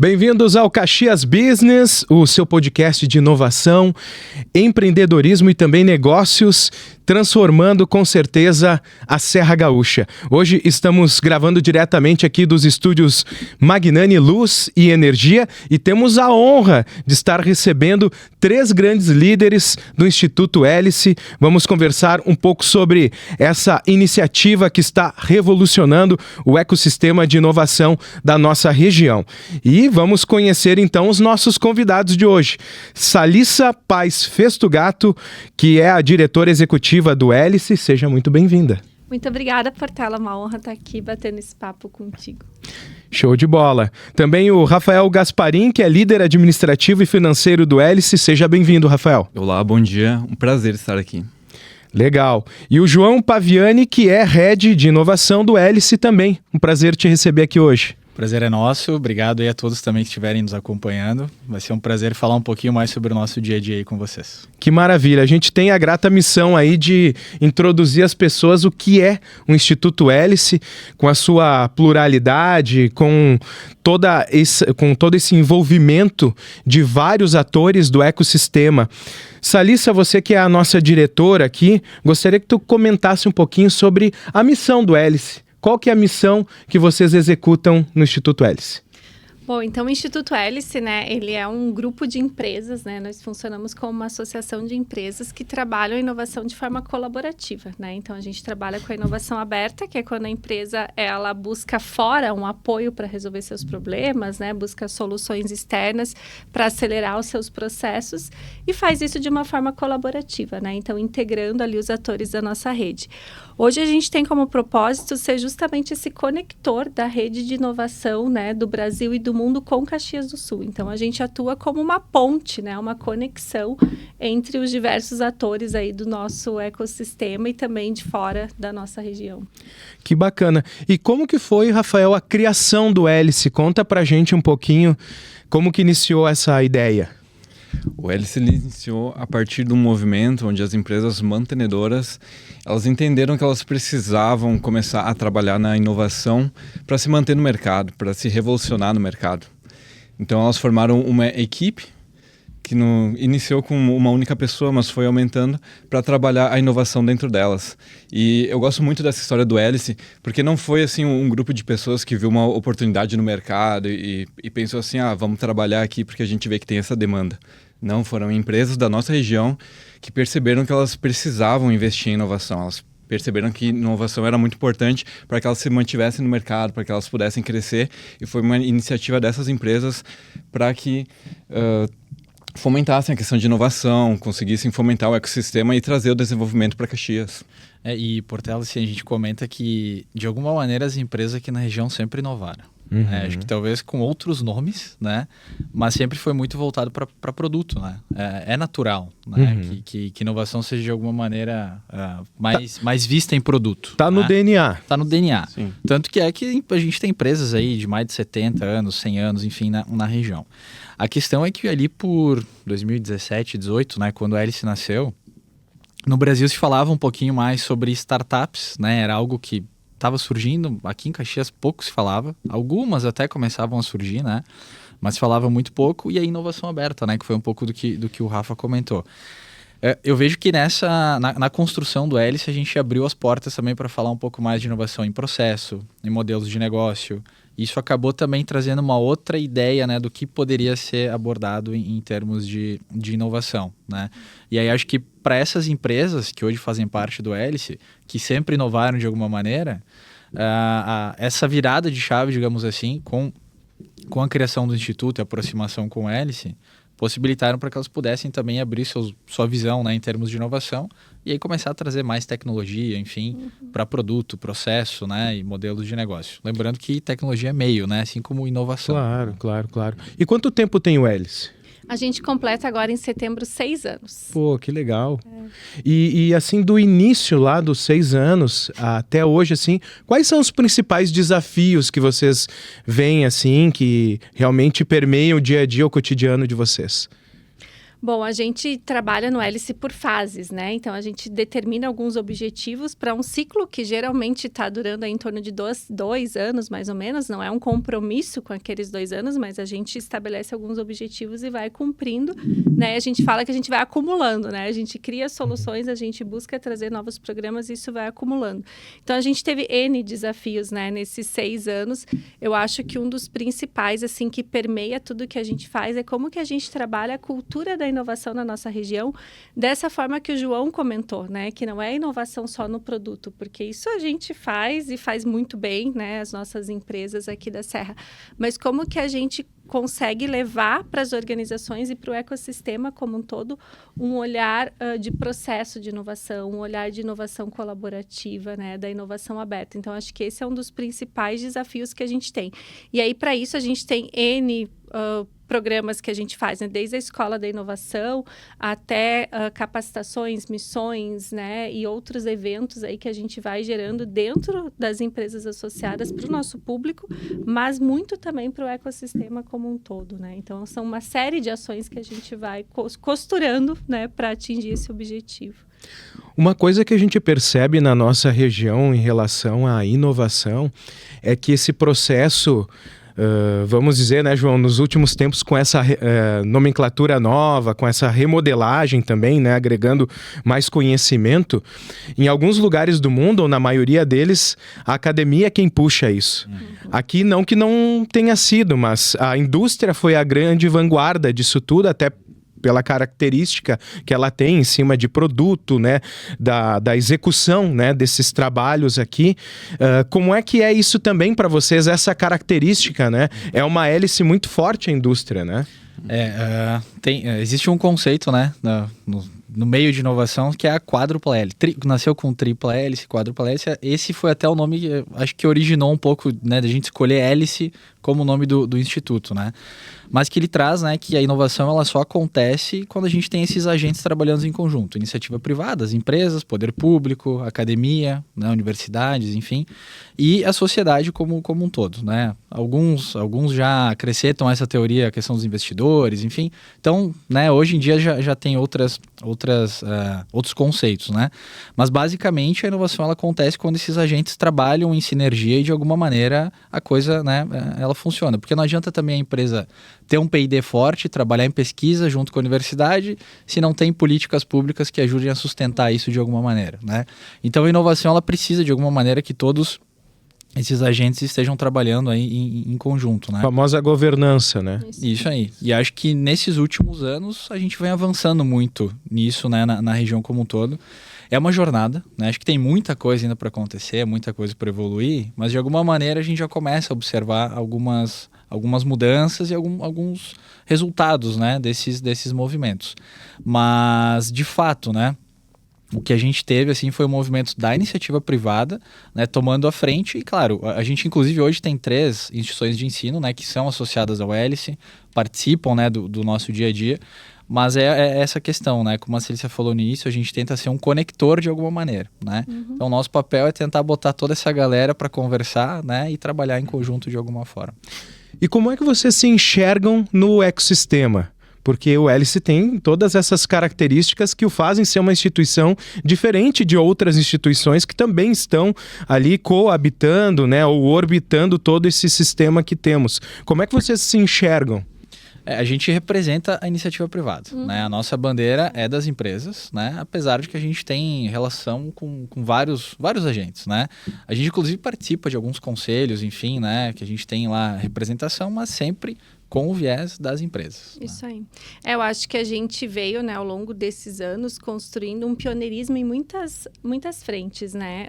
Bem-vindos ao Caxias Business, o seu podcast de inovação, empreendedorismo e também negócios, transformando com certeza a Serra Gaúcha. Hoje estamos gravando diretamente aqui dos estúdios Magnani Luz e Energia e temos a honra de estar recebendo 3 grandes líderes do Instituto Hélice. Vamos conversar um pouco sobre essa iniciativa que está revolucionando o ecossistema de inovação da nossa região. E vamos conhecer então os nossos convidados de hoje. Salissa Paz Festugato, que é a diretora executiva do Hélice, seja muito bem-vinda. Muito obrigada, Portela, uma honra estar aqui batendo esse papo contigo. Show de bola. Também o Rafael Gasparim, que é líder administrativo e financeiro do Hélice, seja bem-vindo, Rafael. Olá, bom dia, um prazer estar aqui. Legal. E o João Paviani, que é head de inovação do Hélice também. Um prazer te receber aqui hoje. O prazer é nosso, obrigado aí a todos também que estiverem nos acompanhando. Vai ser um prazer falar um pouquinho mais sobre o nosso dia a dia aí com vocês. Que maravilha, a gente tem a grata missão aí de introduzir às pessoas o que é o Instituto Hélice, com a sua pluralidade, com todo esse envolvimento de vários atores do ecossistema. Salissa, você que é a nossa diretora aqui, gostaria que tu comentasse um pouquinho sobre a missão do Hélice. Qual que é a missão que vocês executam no Instituto Hélice? Bom, então o Instituto Hélice, né, ele é um grupo de empresas, né, nós funcionamos como uma associação de empresas que trabalham a inovação de forma colaborativa, né, então a gente trabalha com a inovação aberta, que é quando a empresa, ela busca fora um apoio para resolver seus problemas, né, busca soluções externas para acelerar os seus processos e faz isso de uma forma colaborativa, né, então integrando ali os atores da nossa rede. Hoje a gente tem como propósito ser justamente esse conector da rede de inovação, né, do Brasil e do mundo com Caxias do Sul. Então, a gente atua como uma ponte, né, uma conexão entre os diversos atores aí do nosso ecossistema e também de fora da nossa região. Que bacana. E como que foi, Rafael, a criação do Hélice? Conta pra gente um pouquinho como que iniciou essa ideia. O Hélice iniciou a partir de um movimento onde as empresas mantenedoras elas entenderam que elas precisavam começar a trabalhar na inovação para se manter no mercado, para se revolucionar no mercado. Então elas formaram uma equipe que iniciou com uma única pessoa, mas foi aumentando para trabalhar a inovação dentro delas. E eu gosto muito dessa história do Hélice, porque não foi assim um grupo de pessoas que viu uma oportunidade no mercado e pensou assim, vamos trabalhar aqui porque a gente vê que tem essa demanda. Não, foram empresas da nossa região que perceberam que elas precisavam investir em inovação. Elas perceberam que inovação era muito importante para que elas se mantivessem no mercado, para que elas pudessem crescer. E foi uma iniciativa dessas empresas para que fomentassem a questão de inovação, conseguissem fomentar o ecossistema e trazer o desenvolvimento para Caxias. E, Portela, assim, a gente comenta que, de alguma maneira, as empresas aqui na região sempre inovaram. Uhum. Acho que talvez com outros nomes, né? Mas sempre foi muito voltado para produto, né? É natural, né? Uhum. Que inovação seja de alguma maneira mais vista em produto. Tá no né? DNA. Tá no DNA. Sim. Tanto que a gente tem empresas aí de mais de 70 anos, 100 anos, enfim, na região. A questão é que ali por 2017, 2018, né? Quando a Hélice nasceu, no Brasil se falava um pouquinho mais sobre startups, né? Era algo que estava surgindo, aqui em Caxias pouco se falava, algumas até começavam a surgir, né? Mas se falava muito pouco, e a inovação aberta, né? Que foi um pouco do que o Rafa comentou. Eu vejo que na construção do Hélice a gente abriu as portas também para falar um pouco mais de inovação em processo, em modelos de negócio. Isso acabou também trazendo uma outra ideia, né, do que poderia ser abordado em termos de inovação, né? E aí acho que para essas empresas que hoje fazem parte do Hélice, que sempre inovaram de alguma maneira, essa virada de chave, digamos assim, com a criação do Instituto e a aproximação com o Hélice, possibilitaram para que elas pudessem também abrir sua visão, né, em termos de inovação e aí começar a trazer mais tecnologia, enfim, para produto, processo, né, e modelos de negócio. Lembrando que tecnologia é meio, né, assim como inovação. Claro. E quanto tempo tem o Hélice? A gente completa agora em setembro 6 anos. Pô, que legal. E assim, do início lá dos 6 anos até hoje, assim, quais são os principais desafios que vocês veem, assim, que realmente permeiam o dia a dia, o cotidiano de vocês? Bom, a gente trabalha no Hélice por fases, né? Então, a gente determina alguns objetivos para um ciclo que geralmente está durando aí em torno de 2 anos, mais ou menos. Não é um compromisso com aqueles 2 anos, mas a gente estabelece alguns objetivos e vai cumprindo, né? A gente fala que a gente vai acumulando, né? A gente cria soluções, a gente busca trazer novos programas e isso vai acumulando. Então, a gente teve N desafios, né? Nesses 6 anos. Eu acho que um dos principais, assim, que permeia tudo que a gente faz é como que a gente trabalha a cultura da inovação na nossa região, dessa forma que o João comentou, né? Que não é inovação só no produto, porque isso a gente faz e faz muito bem, né? As nossas empresas aqui da Serra. Mas como que a gente consegue levar para as organizações e para o ecossistema como um todo um olhar de processo de inovação, um olhar de inovação colaborativa, né, da inovação aberta. Então, acho que esse é um dos principais desafios que a gente tem. E aí, para isso, a gente tem N programas que a gente faz, né? Desde a Escola da Inovação até capacitações, missões, né? E outros eventos aí que a gente vai gerando dentro das empresas associadas para o nosso público, mas muito também para o ecossistema como um todo, né? Então, são uma série de ações que a gente vai costurando, né? Para atingir esse objetivo. Uma coisa que a gente percebe na nossa região em relação à inovação é que esse processo... vamos dizer, né, João, nos últimos tempos com essa nomenclatura nova, com essa remodelagem também, né, agregando mais conhecimento, em alguns lugares do mundo, ou na maioria deles, a academia é quem puxa isso. Aqui não que não tenha sido, mas a indústria foi a grande vanguarda disso tudo, até pela característica que ela tem em cima de produto, né, da execução, né, desses trabalhos aqui. Como é que é isso também para vocês, essa característica, né? É uma hélice muito forte a indústria, né? Existe um conceito, né, no meio de inovação, que é a quádrupla hélice. Nasceu com tripla hélice, quádrupla hélice. Esse foi até o nome, acho que originou um pouco, né, da gente escolher hélice como o nome do instituto, né? Mas que ele traz, né, que a inovação ela só acontece quando a gente tem esses agentes trabalhando em conjunto. Iniciativa privada, as empresas, poder público, academia, né, universidades, enfim, e a sociedade como um todo, né? Alguns já acrescentam essa teoria, a questão dos investidores, enfim. Então, né, hoje em dia já tem outros conceitos, né? Mas basicamente a inovação ela acontece quando esses agentes trabalham em sinergia e de alguma maneira a coisa, né, ela funciona. Porque não adianta também a empresa ter um P&D forte, trabalhar em pesquisa junto com a universidade, se não tem políticas públicas que ajudem a sustentar isso de alguma maneira, né? Então a inovação ela precisa de alguma maneira que todos esses agentes estejam trabalhando aí em conjunto, né? A famosa governança, né? Isso aí. E acho que nesses últimos anos a gente vem avançando muito nisso, né, na região como um todo. É uma jornada, né? Acho que tem muita coisa ainda para acontecer, muita coisa para evoluir, mas de alguma maneira a gente já começa a observar algumas mudanças e alguns resultados, né, desses movimentos. Mas, de fato, né, o que a gente teve assim, foi um movimento da iniciativa privada, né, tomando a frente. E, claro, a gente, inclusive, hoje tem 3 instituições de ensino, né, que são associadas ao Hélice, participam, né, do nosso dia a dia. Mas é essa questão, né? Como a Cília falou no início, a gente tenta ser um conector de alguma maneira, né? Então, o nosso papel é tentar botar toda essa galera para conversar, né? E trabalhar em conjunto de alguma forma. E como é que vocês se enxergam no ecossistema? Porque o Hélice tem todas essas características que o fazem ser uma instituição diferente de outras instituições que também estão ali coabitando, né? Ou orbitando todo esse sistema que temos. Como é que vocês se enxergam? A gente representa a iniciativa privada, né? A nossa bandeira é das empresas, né? Apesar de que a gente tem relação com vários agentes, né? A gente, inclusive, participa de alguns conselhos, enfim, né? Que a gente tem lá representação, mas sempre com o viés das empresas. Isso, né? Aí. Eu acho que a gente veio, né, ao longo desses anos, construindo um pioneirismo em muitas frentes, né?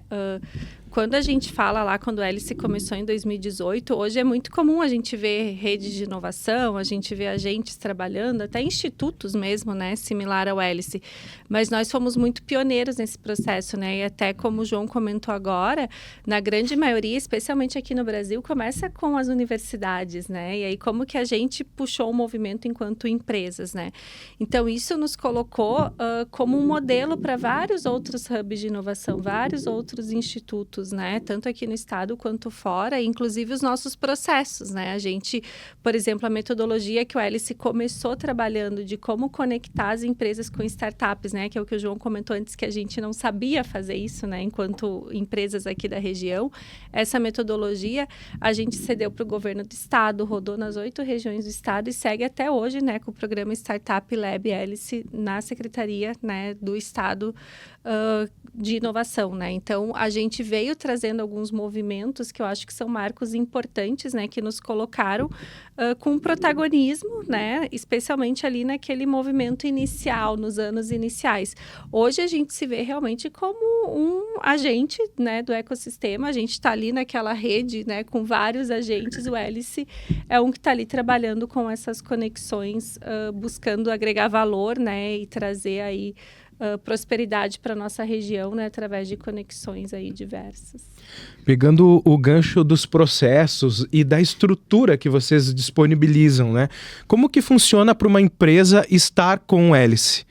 Quando a gente fala lá, quando o Hélice começou em 2018, hoje é muito comum a gente ver redes de inovação, a gente vê agentes trabalhando, até institutos mesmo, né, similar ao Hélice. Mas nós fomos muito pioneiros nesse processo, né, e até como o João comentou agora, na grande maioria, especialmente aqui no Brasil, começa com as universidades, né, e aí como que a gente puxou o movimento enquanto empresas, né? Então, isso nos colocou como um modelo para vários outros hubs de inovação, vários outros institutos, né? Tanto aqui no estado quanto fora, inclusive os nossos processos, né? A gente, por exemplo, a metodologia que o Hélice começou trabalhando de como conectar as empresas com startups, né? Que é o que o João comentou antes, que a gente não sabia fazer isso, né? Enquanto empresas aqui da região. Essa metodologia a gente cedeu para o governo do estado, rodou nas 8 regiões do estado e segue até hoje, né? Com o programa Startup Lab Hélice na Secretaria, né, do Estado de Inovação, né? Então, a gente veio trazendo alguns movimentos que eu acho que são marcos importantes, né? Que nos colocaram com protagonismo, né? Especialmente ali naquele movimento inicial, nos anos iniciais. Hoje, a gente se vê realmente como um agente, né, do ecossistema. A gente está ali naquela rede, né, com vários agentes. O Hélice é um que está ali trabalhando com essas conexões, buscando agregar valor, né? E trazer aí prosperidade para nossa região, né, através de conexões aí diversas. Pegando o gancho dos processos e da estrutura que vocês disponibilizam, né? Como que funciona para uma empresa estar com o Hélice?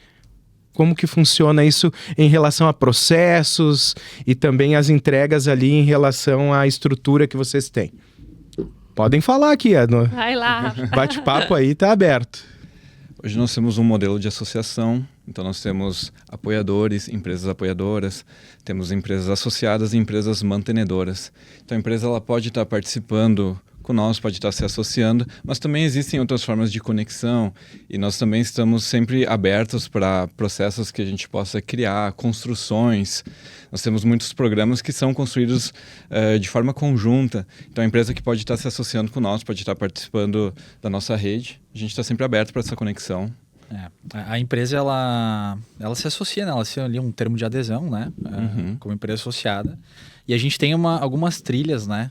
Como que funciona isso em relação a processos e também as entregas ali em relação à estrutura que vocês têm? Podem falar aqui, Vai lá. bate-papo aí tá aberto. Hoje nós temos um modelo de associação, então nós temos apoiadores, empresas apoiadoras, temos empresas associadas e empresas mantenedoras. Então a empresa ela pode estar participando conosco, pode estar se associando, mas também existem outras formas de conexão e nós também estamos sempre abertos para processos que a gente possa criar, construções. Nós temos muitos programas que são construídos de forma conjunta. Então a empresa que pode estar se associando conosco, pode estar participando da nossa rede, a gente está sempre aberto para essa conexão. A empresa, ela se associa, né? Ela tem ali um termo de adesão, né? Como empresa associada. E a gente tem algumas trilhas, né?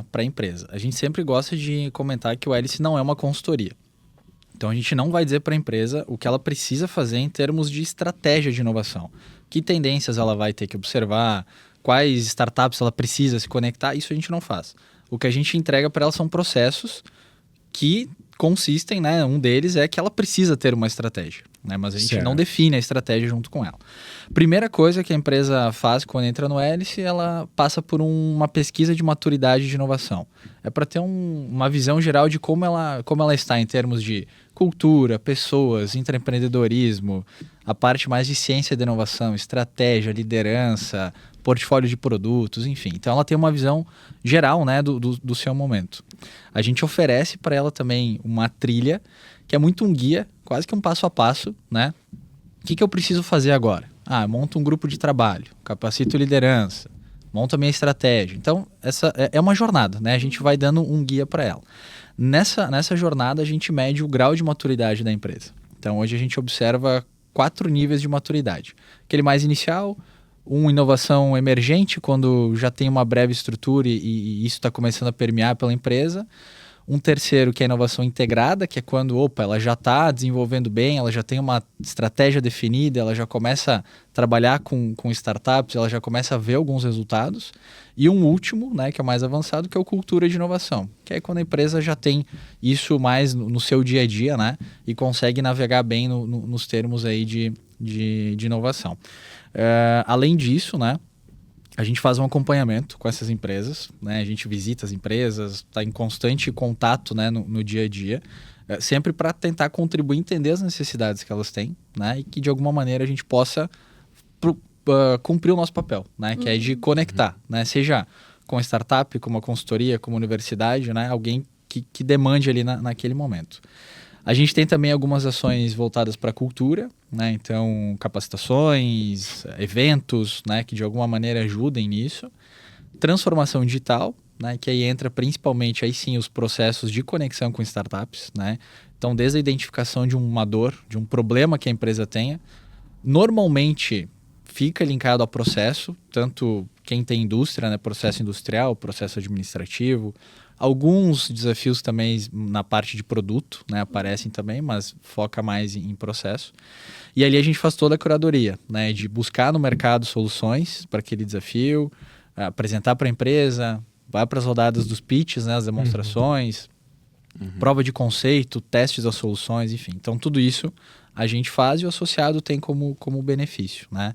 Para a empresa. A gente sempre gosta de comentar que o Hélice não é uma consultoria. Então, a gente não vai dizer para a empresa o que ela precisa fazer em termos de estratégia de inovação. Que tendências ela vai ter que observar, quais startups ela precisa se conectar, isso a gente não faz. O que a gente entrega para ela são processos que consistem, né? Um deles é que ela precisa ter uma estratégia, né? Mas a gente não define a estratégia junto com ela. Primeira coisa que a empresa faz quando entra no Hélice, ela passa por uma pesquisa de maturidade de inovação. É para ter uma visão geral de como ela está em termos de cultura, pessoas, intraempreendedorismo, a parte mais de ciência da inovação, estratégia, liderança, portfólio de produtos, enfim. Então, ela tem uma visão geral, né, do seu momento. A gente oferece para ela também uma trilha, que é muito um guia, quase que um passo a passo, né? O que eu preciso fazer agora? Monto um grupo de trabalho, capacito liderança, monto a minha estratégia. Então, essa é uma jornada, né? A gente vai dando um guia para ela. Nessa jornada, a gente mede o grau de maturidade da empresa. Então, hoje a gente observa 4 níveis de maturidade. Aquele mais inicial, inovação emergente, quando já tem uma breve estrutura e isso está começando a permear pela empresa. Um terceiro, que é a inovação integrada, que é quando, ela já está desenvolvendo bem, ela já tem uma estratégia definida, ela já começa a trabalhar com startups, ela já começa a ver alguns resultados. E um último, né, que é o mais avançado, que é o cultura de inovação, que é quando a empresa já tem isso mais no seu dia a dia, né, e consegue navegar bem nos termos aí de inovação. Além disso, né, a gente faz um acompanhamento com essas empresas, né? A gente visita as empresas, está em constante contato, né, no dia a dia, sempre para tentar contribuir, entender as necessidades que elas têm, né? E que de alguma maneira a gente possa cumprir o nosso papel, né? Que é de conectar, né? Seja com a startup, com uma consultoria, com uma universidade, né? Alguém que demande ali naquele momento. A gente tem também algumas ações voltadas para a cultura, né? Então, capacitações, eventos, né? Que de alguma maneira ajudem nisso. Transformação digital, né? Que aí entra principalmente aí sim os processos de conexão com startups, né? Então, desde a identificação de uma dor, de um problema que a empresa tenha, normalmente fica linkado ao processo, tanto quem tem indústria, né? Processo industrial, processo administrativo. Alguns desafios também na parte de produto, né, aparecem também, mas foca mais em processo. E ali a gente faz toda a curadoria, né, de buscar no mercado soluções para aquele desafio, apresentar para a empresa, vai para as rodadas dos pitches, né, as demonstrações, prova de conceito, testes das soluções, enfim. Então, tudo isso a gente faz e o associado tem como benefício, né?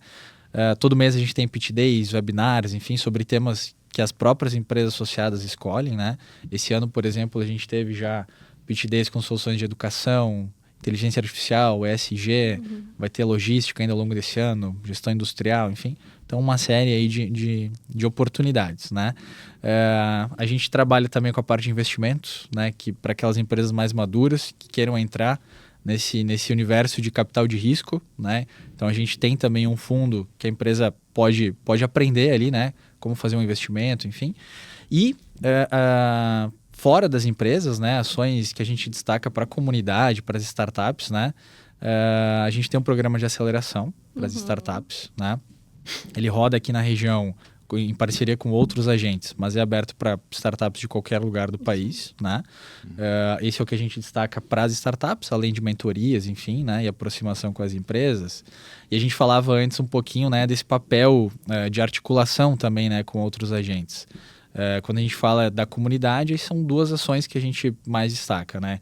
Todo mês a gente tem pitch days, webinars, enfim, sobre temas que as próprias empresas associadas escolhem, né? Esse ano, por exemplo, a gente teve já pitch days com soluções de educação, inteligência artificial, ESG, vai ter logística ainda ao longo desse ano, gestão industrial, enfim. Então, uma série aí de oportunidades, né? A gente trabalha também com a parte de investimentos, né? Que para aquelas empresas mais maduras que queiram entrar nesse universo de capital de risco, né? Então, a gente tem também um fundo que a empresa pode aprender ali, né? Como fazer um investimento, enfim. E fora das empresas, né, ações que a gente destaca para a comunidade, para as startups, né, a gente tem um programa de aceleração para as startups, né, ele roda aqui na região em parceria com outros agentes, mas é aberto para startups de qualquer lugar do país, né, esse é o que a gente destaca para as startups, além de mentorias, enfim, né, e aproximação com as empresas. E a gente falava antes um pouquinho, né, desse papel de articulação também, né, com outros agentes. Quando a gente fala da comunidade, são duas ações que a gente mais destaca, né?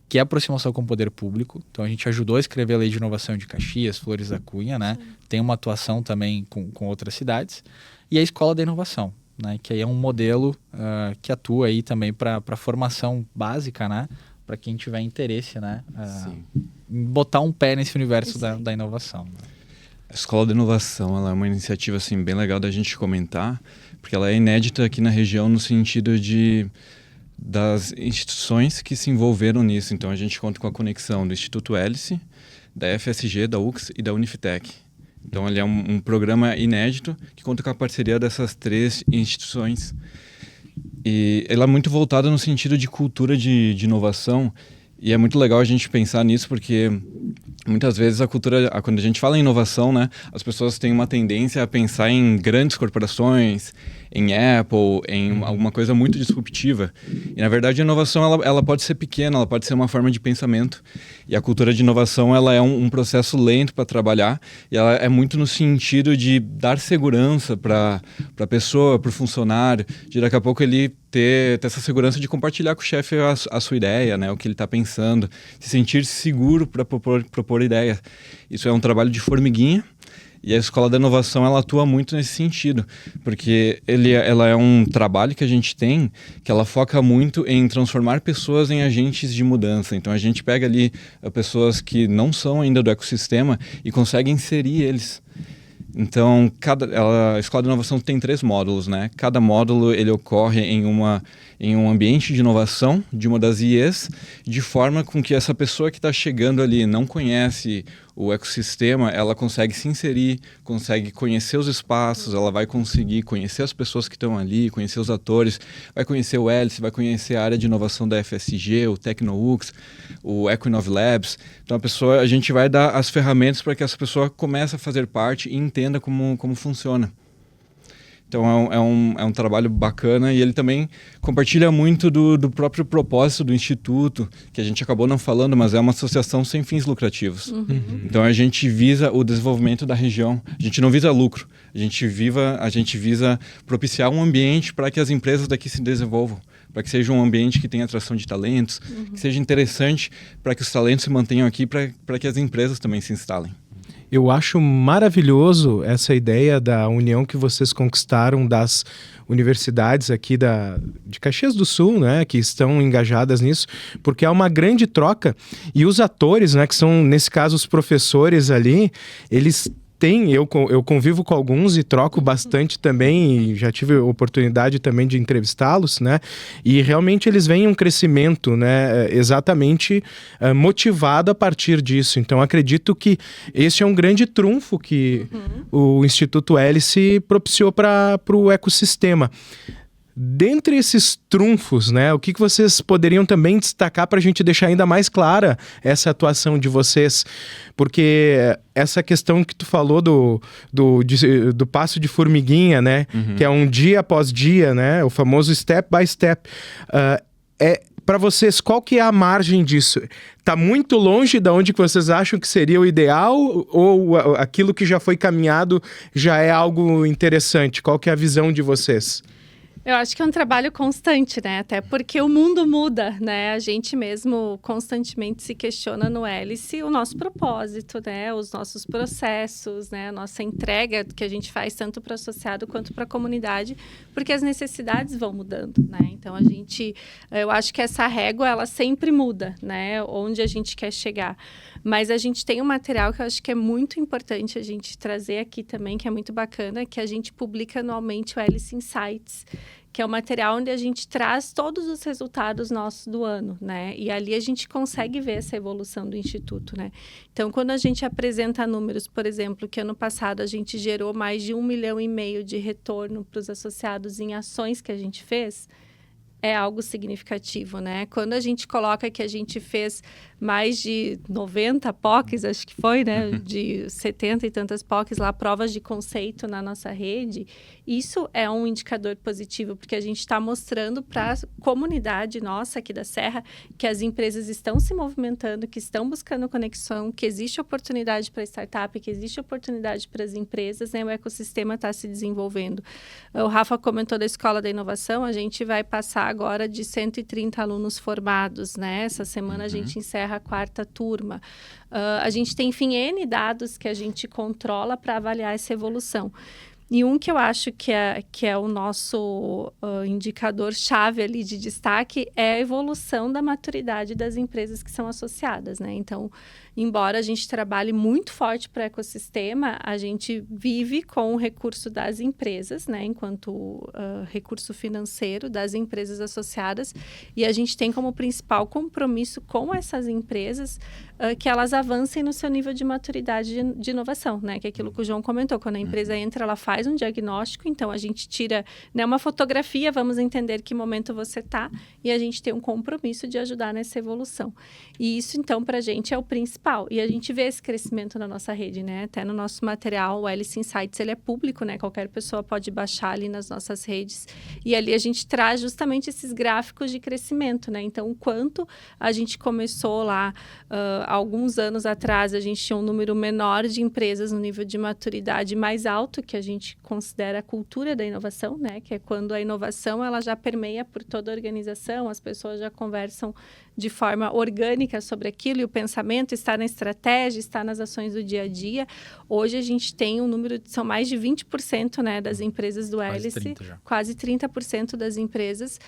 Que é a aproximação com o poder público. Então, a gente ajudou a escrever a Lei de Inovação de Caxias, Flores da Cunha, né? Tem uma atuação também com outras cidades. E a Escola da Inovação, né? Que aí é um modelo que atua aí também para a formação básica, né? Para quem tiver interesse, né? Em botar um pé nesse universo da inovação. Né? A Escola da Inovação, ela é uma iniciativa assim, bem legal da gente comentar, porque ela é inédita aqui na região no sentido das instituições que se envolveram nisso. Então, a gente conta com a conexão do Instituto Hélice, da FSG, da UX e da Unifitec. Então, ele é um programa inédito que conta com a parceria dessas 3 instituições. E ela é muito voltada no sentido de cultura de inovação. E é muito legal a gente pensar nisso, porque muitas vezes a cultura, quando a gente fala em inovação, né, as pessoas têm uma tendência a pensar em grandes corporações, em Apple, em alguma coisa muito disruptiva. E, na verdade, a inovação ela pode ser pequena, ela pode ser uma forma de pensamento. E a cultura de inovação ela é um processo lento para trabalhar, e ela é muito no sentido de dar segurança para a pessoa, para o funcionário, de daqui a pouco ele ter essa segurança de compartilhar com o chefe a sua ideia, né, o que ele está pensando, se sentir seguro para propor ideia. Isso é um trabalho de formiguinha. E a Escola da Inovação ela atua muito nesse sentido, porque ela é um trabalho que a gente tem, que ela foca muito em transformar pessoas em agentes de mudança. Então a gente pega ali pessoas que não são ainda do ecossistema e consegue inserir eles. Então, a Escola de Inovação tem 3 módulos, né? Cada módulo ele ocorre em um ambiente de inovação de uma das IEs, de forma com que essa pessoa que está chegando ali não conhece o ecossistema, ela consegue se inserir, consegue conhecer os espaços, ela vai conseguir conhecer as pessoas que estão ali, conhecer os atores, vai conhecer o Hélice, vai conhecer a área de inovação da FSG, o TecnoUX, o EcoInov Labs. Então a gente vai dar as ferramentas para que essa pessoa comece a fazer parte e entenda como funciona. Então é um trabalho bacana, e ele também compartilha muito do próprio propósito do Instituto, que a gente acabou não falando, mas é uma associação sem fins lucrativos. Então a gente visa o desenvolvimento da região, a gente não visa lucro, a gente visa propiciar um ambiente para que as empresas daqui se desenvolvam, para que seja um ambiente que tenha atração de talentos, que seja interessante para que os talentos se mantenham aqui, para que as empresas também se instalem. Eu acho maravilhoso essa ideia da união que vocês conquistaram das universidades aqui de Caxias do Sul, né, que estão engajadas nisso, porque é uma grande troca. E os atores, né, que são, nesse caso, os professores ali, eles eu convivo com alguns e troco bastante também, e já tive a oportunidade também de entrevistá-los, né? E realmente eles veem um crescimento, né? Exatamente motivado a partir disso. Então acredito que esse é um grande trunfo que o Instituto Hélice propiciou para o ecossistema. Dentre esses trunfos, né, o que vocês poderiam também destacar para a gente deixar ainda mais clara essa atuação de vocês? Porque essa questão que tu falou do passo de formiguinha, né, que é um dia após dia, né, o famoso step by step, para vocês, qual que é a margem disso? Está muito longe de onde que vocês acham que seria o ideal, ou aquilo que já foi caminhado já é algo interessante? Qual que é a visão de vocês? Eu acho que é um trabalho constante, né? Até porque o mundo muda, né? A gente mesmo constantemente se questiona no Hélice o nosso propósito, né? Os nossos processos, né? A nossa entrega que a gente faz tanto para o associado quanto para a comunidade, porque as necessidades vão mudando, né? Então, eu acho que essa régua, ela sempre muda, né? Onde a gente quer chegar. Mas a gente tem um material que eu acho que é muito importante a gente trazer aqui também, que é muito bacana, que a gente publica anualmente o Hélice Insights, que é um material onde a gente traz todos os resultados nossos do ano, né? E ali a gente consegue ver essa evolução do Instituto, né? Então, quando a gente apresenta números, por exemplo, que ano passado a gente gerou mais de 1,5 milhão de retorno para os associados em ações que a gente fez, é algo significativo, né? Quando a gente coloca que a gente fez mais de 90 POCs, acho que foi, né? De 70 e tantas POCs lá, provas de conceito na nossa rede, isso é um indicador positivo, porque a gente está mostrando para a comunidade nossa aqui da Serra que as empresas estão se movimentando, que estão buscando conexão, que existe oportunidade para startup, que existe oportunidade para as empresas, né? O ecossistema está se desenvolvendo. O Rafa comentou da Escola da Inovação, a gente vai passar agora de 130 alunos formados, né? Essa semana a gente encerra a 4ª turma. A gente tem, enfim, N dados que a gente controla para avaliar essa evolução. E um que eu acho que é o nosso indicador-chave ali de destaque é a evolução da maturidade das empresas que são associadas, né? Então, embora a gente trabalhe muito forte para o ecossistema, a gente vive com o recurso das empresas, né? Enquanto recurso financeiro das empresas associadas, e a gente tem como principal compromisso com essas empresas que elas avancem no seu nível de maturidade de inovação, né? Que é aquilo que o João comentou, quando a empresa entra, ela faz um diagnóstico, então a gente tira, né, uma fotografia, vamos entender que momento você está, e a gente tem um compromisso de ajudar nessa evolução. E isso, então, para a gente é o principal. E a gente vê esse crescimento na nossa rede, né? Até no nosso material, o Hélice Insights, ele é público, né? Qualquer pessoa pode baixar ali nas nossas redes. E ali a gente traz justamente esses gráficos de crescimento, né? Então, o quanto a gente começou lá, alguns anos atrás, a gente tinha um número menor de empresas no nível de maturidade mais alto, que a gente considera a cultura da inovação, né? Que é quando a inovação, ela já permeia por toda a organização, as pessoas já conversam de forma orgânica sobre aquilo, e o pensamento está na estratégia, está nas ações do dia a dia. Hoje a gente tem um número, são mais de 20%, né, das empresas do Hélice, quase 30% das empresas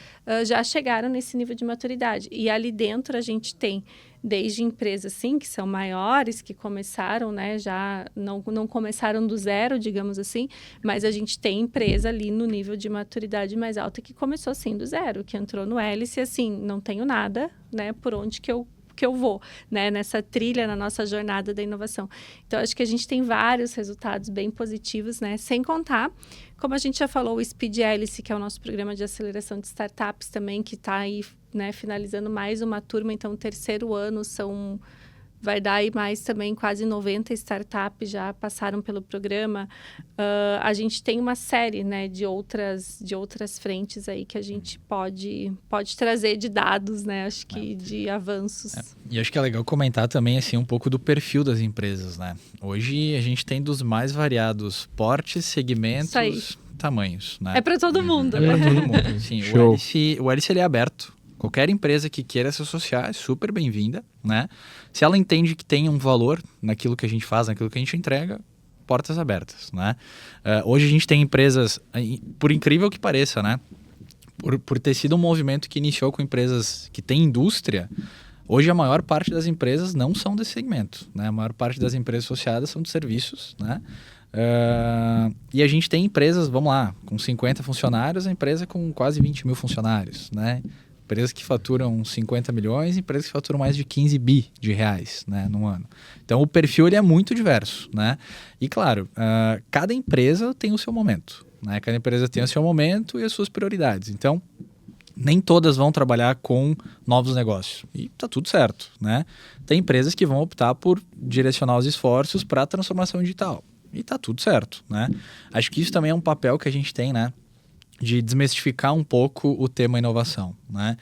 já chegaram nesse nível de maturidade. E ali dentro a gente tem desde empresas, sim, que são maiores, que começaram, né, já não começaram do zero, digamos assim, mas a gente tem empresa ali no nível de maturidade mais alta que começou, sim, do zero, que entrou no Hélice, assim, não tenho nada, né, por onde que eu vou, né, nessa trilha, na nossa jornada da inovação. Então, acho que a gente tem vários resultados bem positivos, né, sem contar, como a gente já falou, o Speed Hélice, que é o nosso programa de aceleração de startups também, que está aí, né, finalizando mais uma turma, então, o 3º ano vai dar aí mais também, quase 90 startups já passaram pelo programa. A gente tem uma série, né, de outras frentes aí que a gente pode trazer de dados, né, acho que de avanços. E acho que é legal comentar também, assim, um pouco do perfil das empresas, né? Hoje a gente tem dos mais variados portes, segmentos, tamanhos, né? É para todo mundo, É né? para todo mundo. Sim, o Hélice ele é aberto. Qualquer empresa que queira se associar é super bem-vinda, né? Se ela entende que tem um valor naquilo que a gente faz, naquilo que a gente entrega, portas abertas, né? Hoje a gente tem empresas, por incrível que pareça, né? Por ter sido um movimento que iniciou com empresas que têm indústria, hoje a maior parte das empresas não são desse segmento, né? A maior parte das empresas associadas são de serviços, né? E a gente tem empresas, vamos lá, com 50 funcionários, a empresa com quase 20 mil funcionários, né? Empresas que faturam 50 milhões, empresas que faturam mais de 15 bi de reais, né, no ano. Então, o perfil ele é muito diverso, né? E, claro, cada empresa tem o seu momento, né? Cada empresa tem o seu momento e as suas prioridades. Então, nem todas vão trabalhar com novos negócios. E tá tudo certo, né? Tem empresas que vão optar por direcionar os esforços para a transformação digital. E tá tudo certo, né? Acho que isso também é um papel que a gente tem, né? De desmistificar um pouco o tema inovação, né?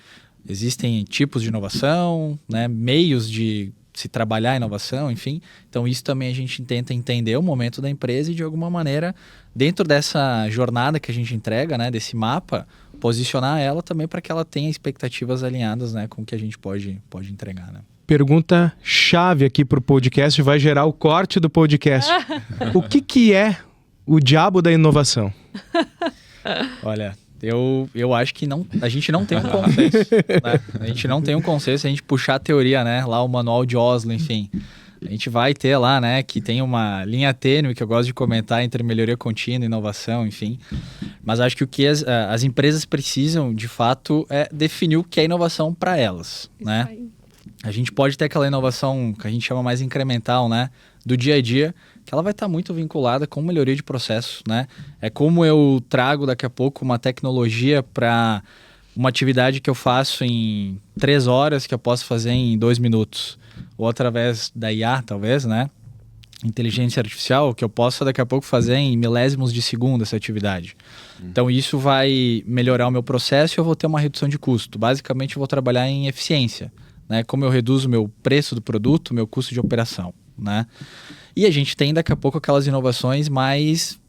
Existem tipos de inovação, né? Meios de se trabalhar a inovação, enfim. Então, isso também a gente tenta entender o momento da empresa e, de alguma maneira, dentro dessa jornada que a gente entrega, né? Desse mapa, posicionar ela também para que ela tenha expectativas alinhadas, né, com o que a gente pode entregar, né? Pergunta chave aqui pro podcast, vai gerar o corte do podcast. O que é o diabo da inovação? Olha, eu acho que a gente não tem um consenso, né? A gente não tem um consenso, se a gente puxar a teoria, né? Lá o manual de Oslo, enfim. A gente vai ter lá, né? Que tem uma linha tênue que eu gosto de comentar entre melhoria contínua, inovação, enfim. Mas acho que o que as empresas precisam, de fato, é definir o que é inovação para elas, né? Aí. A gente pode ter aquela inovação que a gente chama mais incremental, né? Do dia a dia, que ela vai estar muito vinculada com melhoria de processo, né? É como eu trago daqui a pouco uma tecnologia para uma atividade que eu faço em 3 horas, que eu posso fazer em 2 minutos. Ou através da IA, talvez, né? Inteligência artificial, que eu posso daqui a pouco fazer em milésimos de segundo essa atividade. Então isso vai melhorar o meu processo e eu vou ter uma redução de custo. Basicamente eu vou trabalhar em eficiência, né? Como eu reduzo o meu preço do produto, meu custo de operação, né? E a gente tem daqui a pouco aquelas inovações mais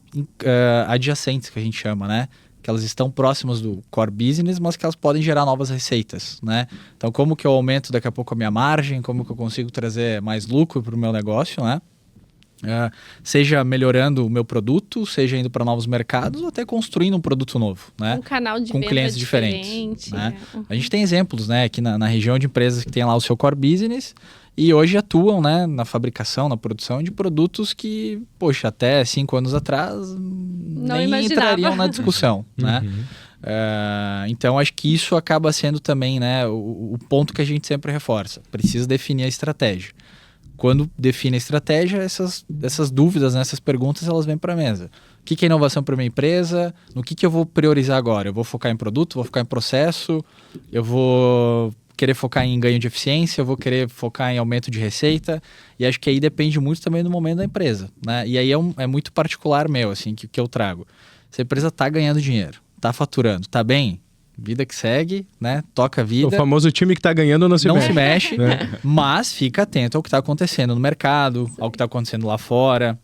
adjacentes, que a gente chama, né? Que elas estão próximas do core business, mas que elas podem gerar novas receitas, né? Então como que eu aumento daqui a pouco a minha margem, como que eu consigo trazer mais lucro para o meu negócio, né? Seja melhorando o meu produto, seja indo para novos mercados ou até construindo um produto novo, né? Um canal de com venda clientes diferentes, né? A gente tem exemplos, né, aqui na região de empresas que tem lá o seu core business e hoje atuam, né, na fabricação, na produção de produtos que, poxa, até 5 anos atrás nem entrariam na discussão, né? Então acho que isso acaba sendo também, né, o ponto que a gente sempre reforça. Precisa definir a estratégia. Quando define a estratégia, essas dúvidas, né, essas perguntas, elas vêm para a mesa. O que é inovação para minha empresa? No que eu vou priorizar agora? Eu vou focar em produto? Vou focar em processo? Eu vou querer focar em ganho de eficiência? Eu vou querer focar em aumento de receita? E acho que aí depende muito também do momento da empresa, né? E aí é muito particular meu, assim, que eu trago. Se a empresa está ganhando dinheiro, está faturando, está bem, vida que segue, né? Toca a vida. O famoso time que tá ganhando não se mexe, né? Mas fica atento ao que está acontecendo no mercado, ao que está acontecendo lá fora.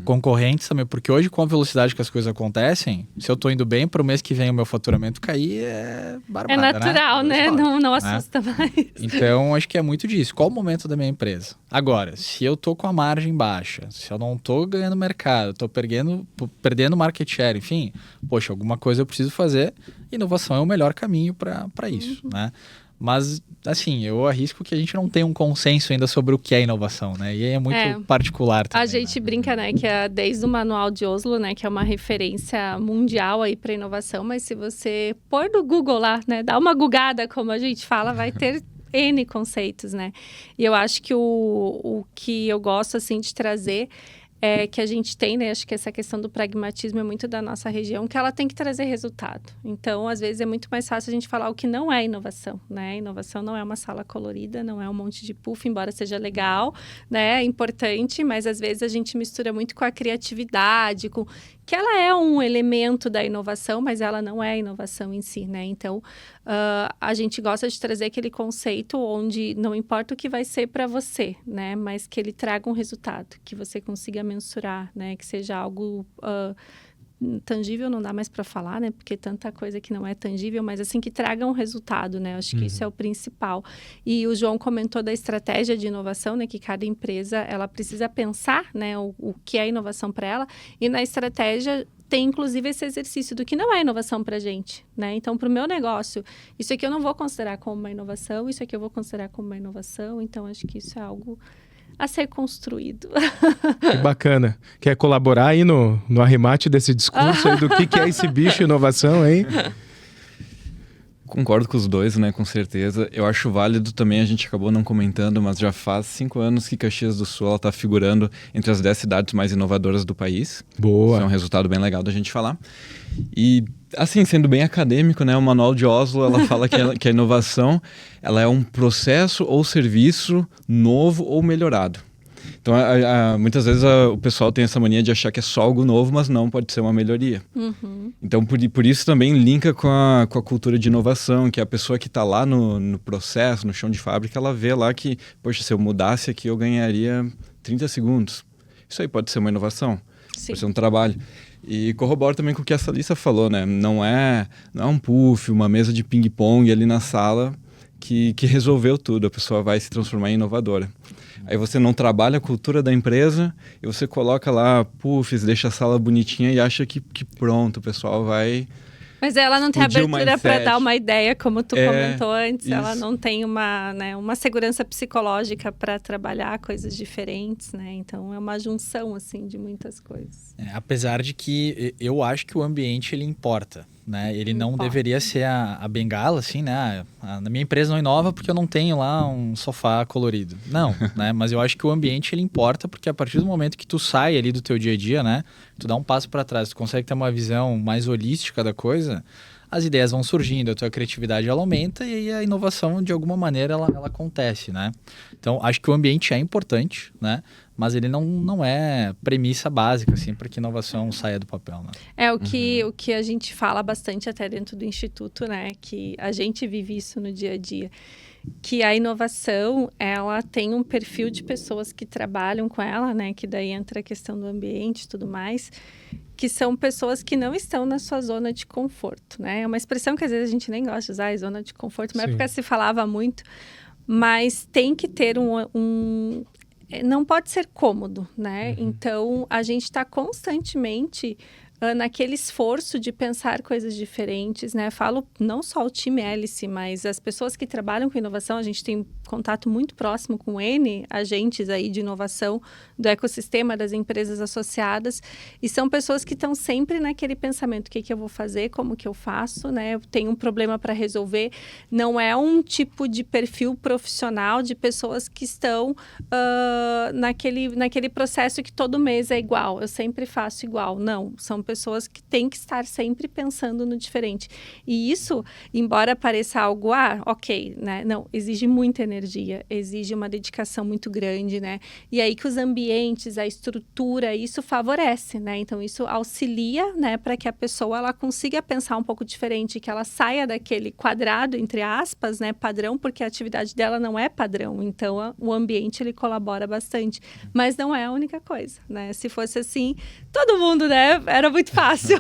Concorrentes também, porque hoje com a velocidade que as coisas acontecem, se eu tô indo bem, pro mês que vem o meu faturamento cair, é barbada, é natural, né? Não assusta mais. Então, acho que é muito disso. Qual o momento da minha empresa? Agora, se eu tô com a margem baixa, se eu não tô ganhando mercado, tô perdendo market share, enfim, poxa, alguma coisa eu preciso fazer. Inovação é o melhor caminho para isso, né? Mas, assim, eu arrisco que a gente não tem um consenso ainda sobre o que é inovação, né? E é muito particular também. A gente brinca, né, que é desde o Manual de Oslo, né, que é uma referência mundial aí para inovação, mas se você pôr no Google lá, né, dá uma gugada, como a gente fala, vai ter N conceitos, né? E eu acho que o que eu gosto, assim, de trazer que a gente tem, né? Acho que essa questão do pragmatismo é muito da nossa região, que ela tem que trazer resultado. Então, às vezes, é muito mais fácil a gente falar o que não é inovação, né? Inovação não é uma sala colorida, não é um monte de puff, embora seja legal, né? É importante, mas às vezes a gente mistura muito com a criatividade, que ela é um elemento da inovação, mas ela não é a inovação em si, né? Então, a gente gosta de trazer aquele conceito onde não importa o que vai ser para você, né? Mas que ele traga um resultado, que você consiga mensurar, né? Que seja algo tangível, não dá mais para falar, né? Porque tanta coisa que não é tangível, mas assim, que traga um resultado, né? Acho que isso é o principal. E o João comentou da estratégia de inovação, né? Que cada empresa, ela precisa pensar, né? O que é inovação para ela. E na estratégia tem, inclusive, esse exercício do que não é inovação para a gente, né? Então, para o meu negócio, isso aqui eu não vou considerar como uma inovação, isso aqui eu vou considerar como uma inovação. Então, acho que isso é algo a ser construído. Que bacana. Quer colaborar aí no arremate desse discurso aí do que é esse bicho inovação, hein? Concordo com os dois, né? Com certeza. Eu acho válido também, a gente acabou não comentando, mas já faz 5 anos que Caxias do Sul está figurando entre as 10 cidades mais inovadoras do país. Boa. Isso é um resultado bem legal da gente falar. E, assim, sendo bem acadêmico, né? O Manual de Oslo, ela fala que a inovação ela é um processo ou serviço novo ou melhorado. Então, muitas vezes o pessoal tem essa mania de achar que é só algo novo, mas não, pode ser uma melhoria. Então, por isso também linka com a cultura de inovação, que a pessoa que está lá no processo, no chão de fábrica, ela vê lá que, poxa, se eu mudasse aqui, eu ganharia 30 segundos. Isso aí pode ser uma inovação, pode ser um trabalho. E corroboro também com o que a Salissa falou, né? Não é um puff, uma mesa de ping-pong ali na sala que resolveu tudo. A pessoa vai se transformar em inovadora. Aí você não trabalha a cultura da empresa e você coloca lá puffs, deixa a sala bonitinha e acha que pronto, o pessoal vai... Mas ela não tem abertura para dar uma ideia, como tu comentou antes. Isso. Ela não tem uma segurança psicológica para trabalhar coisas diferentes, né? Então, é uma junção, assim, de muitas coisas. Apesar de que eu acho que o ambiente, ele importa, né? Ele não Importa. deveria ser a bengala, assim, né? Na minha empresa não inova porque eu não tenho lá um sofá colorido. Não, né? Mas eu acho que o ambiente, ele importa porque a partir do momento que tu sai ali do teu dia a dia, né? Tu dá um passo para trás, tu consegue ter uma visão mais holística da coisa, as ideias vão surgindo, a tua criatividade ela aumenta e aí a inovação, de alguma maneira, ela acontece, né? Então, acho que o ambiente é importante, né? Mas ele não é premissa básica, assim, para que a inovação saia do papel, né? O que a gente fala bastante até dentro do Instituto, né? Que a gente vive isso no dia a dia. Que a inovação, ela tem um perfil de pessoas que trabalham com ela, né? Que daí entra a questão do ambiente e tudo mais, que são pessoas que não estão na sua zona de conforto, né? É uma expressão que às vezes a gente nem gosta de usar, zona de conforto. Na época se falava muito, mas tem que ter não pode ser cômodo, né? Então, a gente está constantemente naquele esforço de pensar coisas diferentes, né? Falo não só o time Hélice, mas as pessoas que trabalham com inovação, a gente tem contato muito próximo com N agentes aí de inovação do ecossistema das empresas associadas, e são pessoas que estão sempre naquele pensamento, o que eu vou fazer, como que eu faço, né? Eu tenho um problema para resolver. Não é um tipo de perfil profissional de pessoas que estão naquele processo que todo mês é igual, eu sempre faço igual. Não, são pessoas que têm que estar sempre pensando no diferente. E isso, embora pareça algo, ok, né? Não, exige muita energia, exige uma dedicação muito grande, né? E aí que os ambientes, a estrutura, isso favorece, né? Então, isso auxilia, né? Para que a pessoa, ela consiga pensar um pouco diferente, que ela saia daquele quadrado, entre aspas, né? Padrão, porque a atividade dela não é padrão. Então, o ambiente, ele colabora bastante. Mas não é a única coisa, né? Se fosse assim, todo mundo, né? Era muito fácil.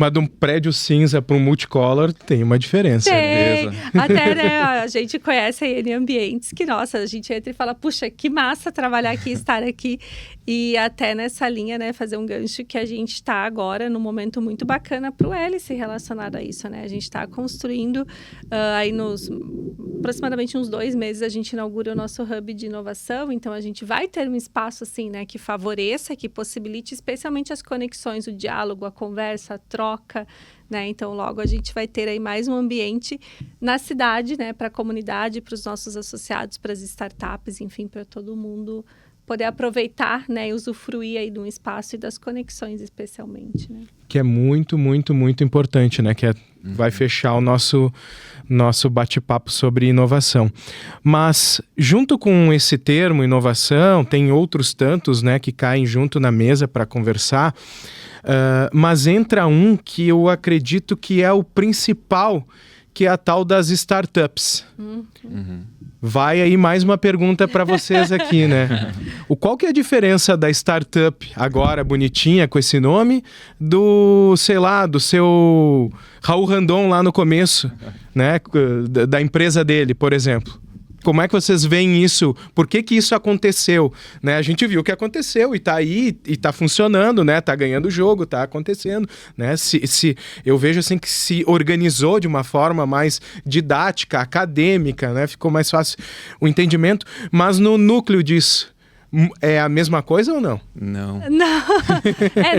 Mas de um prédio cinza para um multicolor tem uma diferença. Tem. Até, né, a gente conhece a N Ambientes, que, nossa, a gente entra e fala, puxa, que massa trabalhar aqui, estar aqui. E até nessa linha, né, fazer um gancho que a gente está agora num momento muito bacana para o Hélice relacionado a isso, né? A gente está construindo, aí aproximadamente uns 2 meses, a gente inaugura o nosso hub de inovação, então a gente vai ter um espaço, assim, né, que favoreça, que possibilite especialmente as conexões, o diálogo, a conversa, a troca, né? Então, logo a gente vai ter aí mais um ambiente na cidade, né, para a comunidade, para os nossos associados, para as startups, enfim, para todo mundo poder aproveitar, né, e usufruir aí de um espaço e das conexões, especialmente, né? Que é muito, muito, muito importante, né? Que vai fechar o nosso bate-papo sobre inovação. Mas, junto com esse termo, inovação, tem outros tantos, né, que caem junto na mesa para conversar, mas entra um que eu acredito que é o principal, que é a tal das startups. Vai aí mais uma pergunta para vocês aqui, né? Qual que é a diferença da startup, agora bonitinha com esse nome, do seu Raul Randon lá no começo, né? Da empresa dele, por exemplo. Como é que vocês veem isso? Por que isso aconteceu? Né? A gente viu o que aconteceu e tá aí, e tá funcionando, né? Tá ganhando o jogo, tá acontecendo, né? Eu vejo assim que se organizou de uma forma mais didática, acadêmica, né? Ficou mais fácil o entendimento, mas no núcleo disso, é a mesma coisa ou não? Não.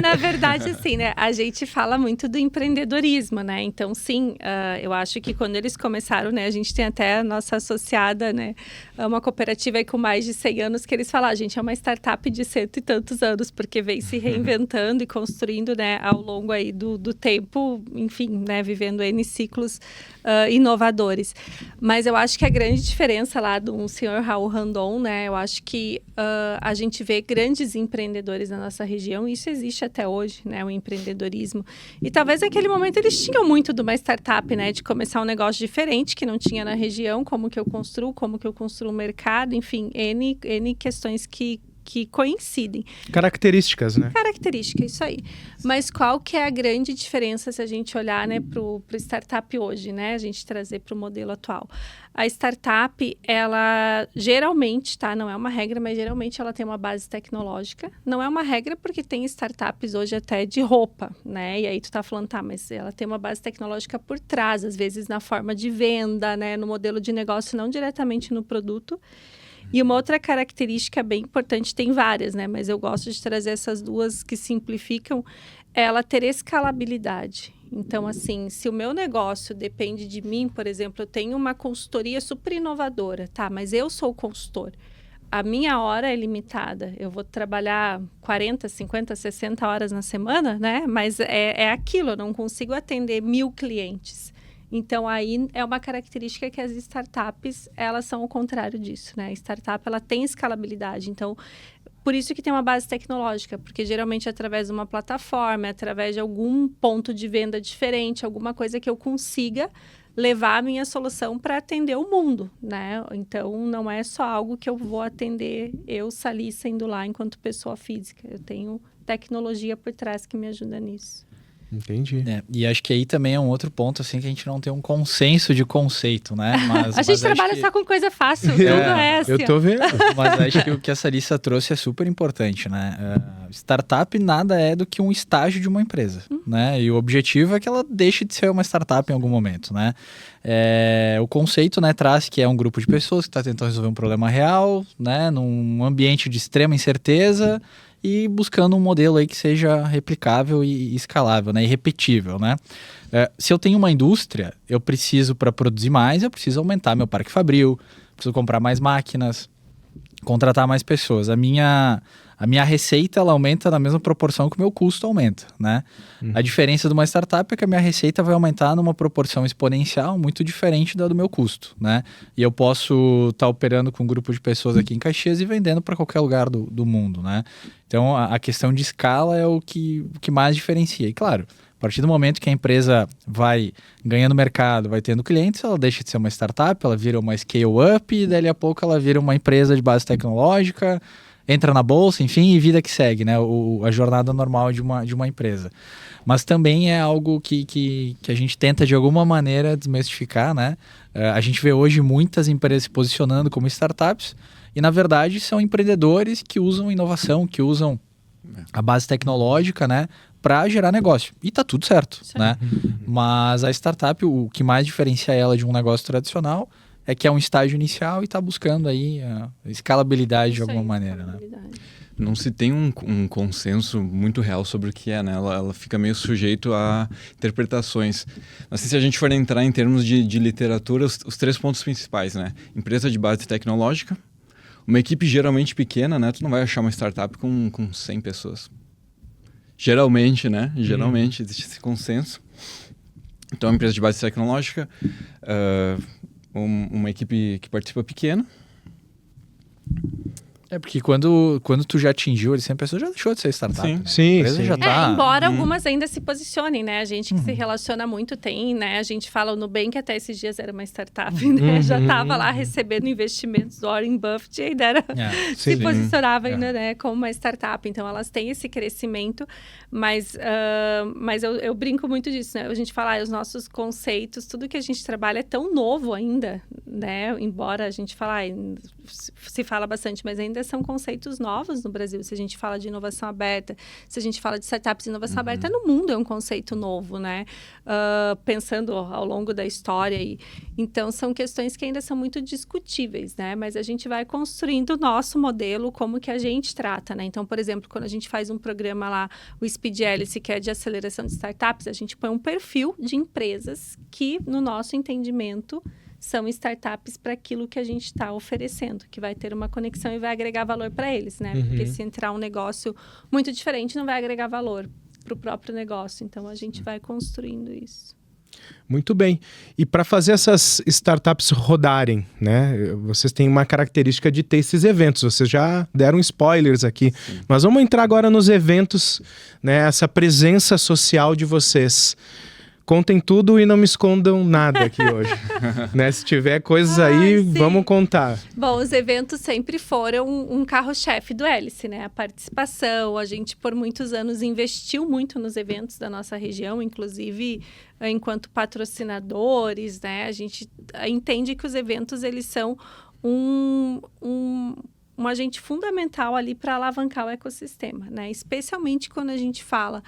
Na verdade, assim, né? A gente fala muito do empreendedorismo, né? Então, sim, eu acho que quando eles começaram, né? A gente tem até a nossa associada, né? Uma cooperativa aí com mais de 100 anos, que eles falam, a gente é uma startup de 100 e tantos anos, porque vem se reinventando e construindo, né? Ao longo aí do tempo, enfim, né? Vivendo N ciclos inovadores. Mas eu acho que a grande diferença lá do senhor Raul Randon, né? Eu acho que a gente vê grandes empreendedores na nossa região, e isso existe até hoje, né, o empreendedorismo. E talvez naquele momento eles tinham muito de uma startup, né, de começar um negócio diferente que não tinha na região, como que eu construo um mercado, enfim, N questões que que coincidem. Características, né? Característica, isso aí. Mas qual que é a grande diferença se a gente olhar, né, para o startup hoje, né? A gente trazer para o modelo atual. A startup, ela geralmente, tá? Não é uma regra, mas geralmente ela tem uma base tecnológica. Não é uma regra porque tem startups hoje até de roupa, né? E aí tu tá falando, tá, mas ela tem uma base tecnológica por trás, às vezes na forma de venda, né? No modelo de negócio, não diretamente no produto. E uma outra característica bem importante, tem várias, né? Mas eu gosto de trazer essas duas que simplificam, é ela ter escalabilidade. Então, assim, se o meu negócio depende de mim, por exemplo, eu tenho uma consultoria super inovadora, tá? Mas eu sou o consultor. A minha hora é limitada. Eu vou trabalhar 40, 50, 60 horas na semana, né? Mas é aquilo, eu não consigo atender 1000 clientes. Então, aí é uma característica que as startups, elas são o contrário disso, né? A startup, ela tem escalabilidade. Então, por isso que tem uma base tecnológica, porque geralmente é através de uma plataforma, é através de algum ponto de venda diferente, alguma coisa que eu consiga levar a minha solução para atender o mundo, né? Então, não é só algo que eu vou atender eu, Salissa, indo lá enquanto pessoa física. Eu tenho tecnologia por trás que me ajuda nisso. Entendi. E acho que aí também é um outro ponto, assim, que a gente não tem um consenso de conceito, né? A gente trabalha só com coisa fácil, tudo é assim. Eu tô vendo. Mas acho que o que a Salissa trouxe é super importante, né? Startup nada é do que um estágio de uma empresa, né? E o objetivo é que ela deixe de ser uma startup em algum momento, né? O conceito, né, traz que é um grupo de pessoas que está tentando resolver um problema real, né? Num ambiente de extrema incerteza e buscando um modelo aí que seja replicável e escalável, né? E repetível, né? Se eu tenho uma indústria, eu preciso, para produzir mais, eu preciso aumentar meu parque fabril, preciso comprar mais máquinas, contratar mais pessoas. A minha receita, ela aumenta na mesma proporção que o meu custo aumenta, né? A diferença de uma startup é que a minha receita vai aumentar numa proporção exponencial muito diferente da do meu custo, né? E eu posso estar operando com um grupo de pessoas aqui em Caxias e vendendo para qualquer lugar do mundo, né? Então, a questão de escala é o que mais diferencia. E, claro, a partir do momento que a empresa vai ganhando mercado, vai tendo clientes, ela deixa de ser uma startup, ela vira uma scale-up e, dali a pouco, ela vira uma empresa de base tecnológica, entra na bolsa, enfim, e vida que segue, né? A jornada normal de uma empresa. Mas também é algo que a gente tenta, de alguma maneira, desmistificar, né? A gente vê hoje muitas empresas se posicionando como startups e, na verdade, são empreendedores que usam inovação, que usam a base tecnológica, né, para gerar negócio. E tá tudo certo, né? Mas a startup, o que mais diferencia ela de um negócio tradicional é que é um estágio inicial e está buscando aí a escalabilidade de alguma maneira, né? Não se tem um consenso muito real sobre o que é, né? Ela fica meio sujeito a interpretações. Assim, se a gente for entrar em termos de literatura, os 3 pontos principais, né? Empresa de base tecnológica, uma equipe geralmente pequena, né? Tu não vai achar uma startup com 100 pessoas. Geralmente, né? Geralmente existe esse consenso. Então, uma empresa de base tecnológica, uma equipe que participa pequena. Porque quando tu já atingiu 100 pessoas, já deixou de ser startup. Sim, né? sim. A empresa já tá... embora algumas ainda se posicionem, né? A gente que se relaciona muito tem, né? A gente fala, o Nubank até esses dias era uma startup, né? Já estava lá recebendo investimentos do Warren Buffett e ainda se posicionava ainda, né? Como uma startup. Então, elas têm esse crescimento, mas eu brinco muito disso, né? A gente fala, os nossos conceitos, tudo que a gente trabalha é tão novo ainda, né? Embora a gente se fala bastante, mas ainda são conceitos novos no Brasil. Se a gente fala de inovação aberta, se a gente fala de startups, inovação aberta no mundo é um conceito novo, né? Pensando ao longo da história. Então, são questões que ainda são muito discutíveis, né? Mas a gente vai construindo o nosso modelo, como que a gente trata, né? Então, por exemplo, quando a gente faz um programa lá, o Speed Hélice, que é de aceleração de startups, a gente põe um perfil de empresas que, no nosso entendimento, são startups para aquilo que a gente está oferecendo, que vai ter uma conexão e vai agregar valor para eles, né? Porque se entrar um negócio muito diferente, não vai agregar valor para o próprio negócio. Então, a gente vai construindo isso. Muito bem. E para fazer essas startups rodarem, né? Vocês têm uma característica de ter esses eventos. Vocês já deram spoilers aqui. Sim. Mas vamos entrar agora nos eventos, né? Essa presença social de vocês. contem tudo e não me escondam nada aqui hoje. Né? Se tiver coisas aí, sim. vamos contar. Bom, os eventos sempre foram um carro-chefe do Hélice, né? A participação, a gente por muitos anos investiu muito nos eventos da nossa região, inclusive enquanto patrocinadores, né? A gente entende que os eventos, eles são um agente fundamental ali para alavancar o ecossistema, né? Especialmente quando a gente fala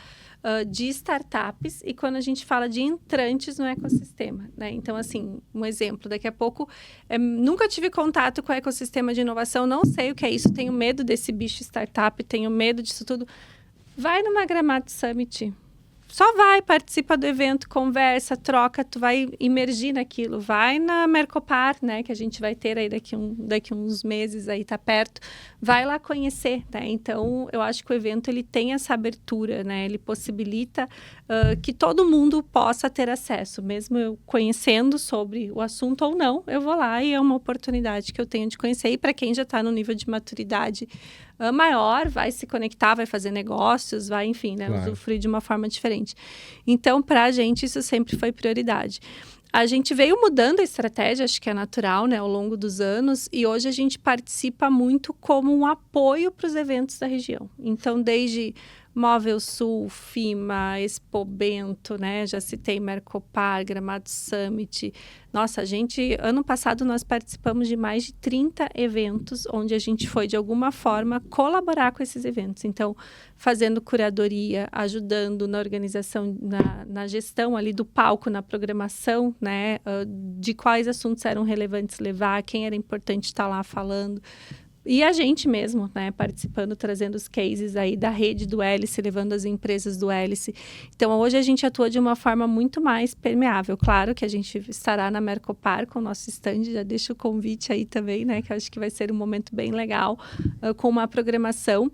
de startups e quando a gente fala de entrantes no ecossistema, né? Então, assim, um exemplo, daqui a pouco, nunca tive contato com o ecossistema de inovação, não sei o que é isso, tenho medo desse bicho startup, tenho medo disso tudo. Vai numa Gramado Summit. Só vai, participa do evento, conversa, troca, tu vai imergir naquilo. Vai na Mercopar, né, que a gente vai ter aí daqui uns meses, aí tá perto. Vai lá conhecer, né? Então, eu acho que o evento, ele tem essa abertura, né? Ele possibilita que todo mundo possa ter acesso. Mesmo eu conhecendo sobre o assunto ou não, eu vou lá e é uma oportunidade que eu tenho de conhecer. E para quem já está no nível de maturidade maior, vai se conectar, vai fazer negócios, vai, enfim, né, claro, usufruir de uma forma diferente. Então, para a gente, isso sempre foi prioridade. A gente veio mudando a estratégia, acho que é natural, né, ao longo dos anos, e hoje a gente participa muito como um apoio para os eventos da região. Então, desde Móvel Sul, FIMA, Expo Bento, né? Já citei Mercopar, Gramado Summit. Nossa, ano passado nós participamos de mais de 30 eventos, onde a gente foi, de alguma forma, colaborar com esses eventos. Então, fazendo curadoria, ajudando na organização, na gestão ali do palco, na programação, né? De quais assuntos eram relevantes levar, quem era importante estar lá falando. E a gente mesmo, né, participando, trazendo os cases aí da rede do Hélice, levando as empresas do Hélice. Então, hoje a gente atua de uma forma muito mais permeável. Claro que a gente estará na Mercopar com o nosso stand, já deixo o convite aí também, né, que eu acho que vai ser um momento bem legal, com uma programação.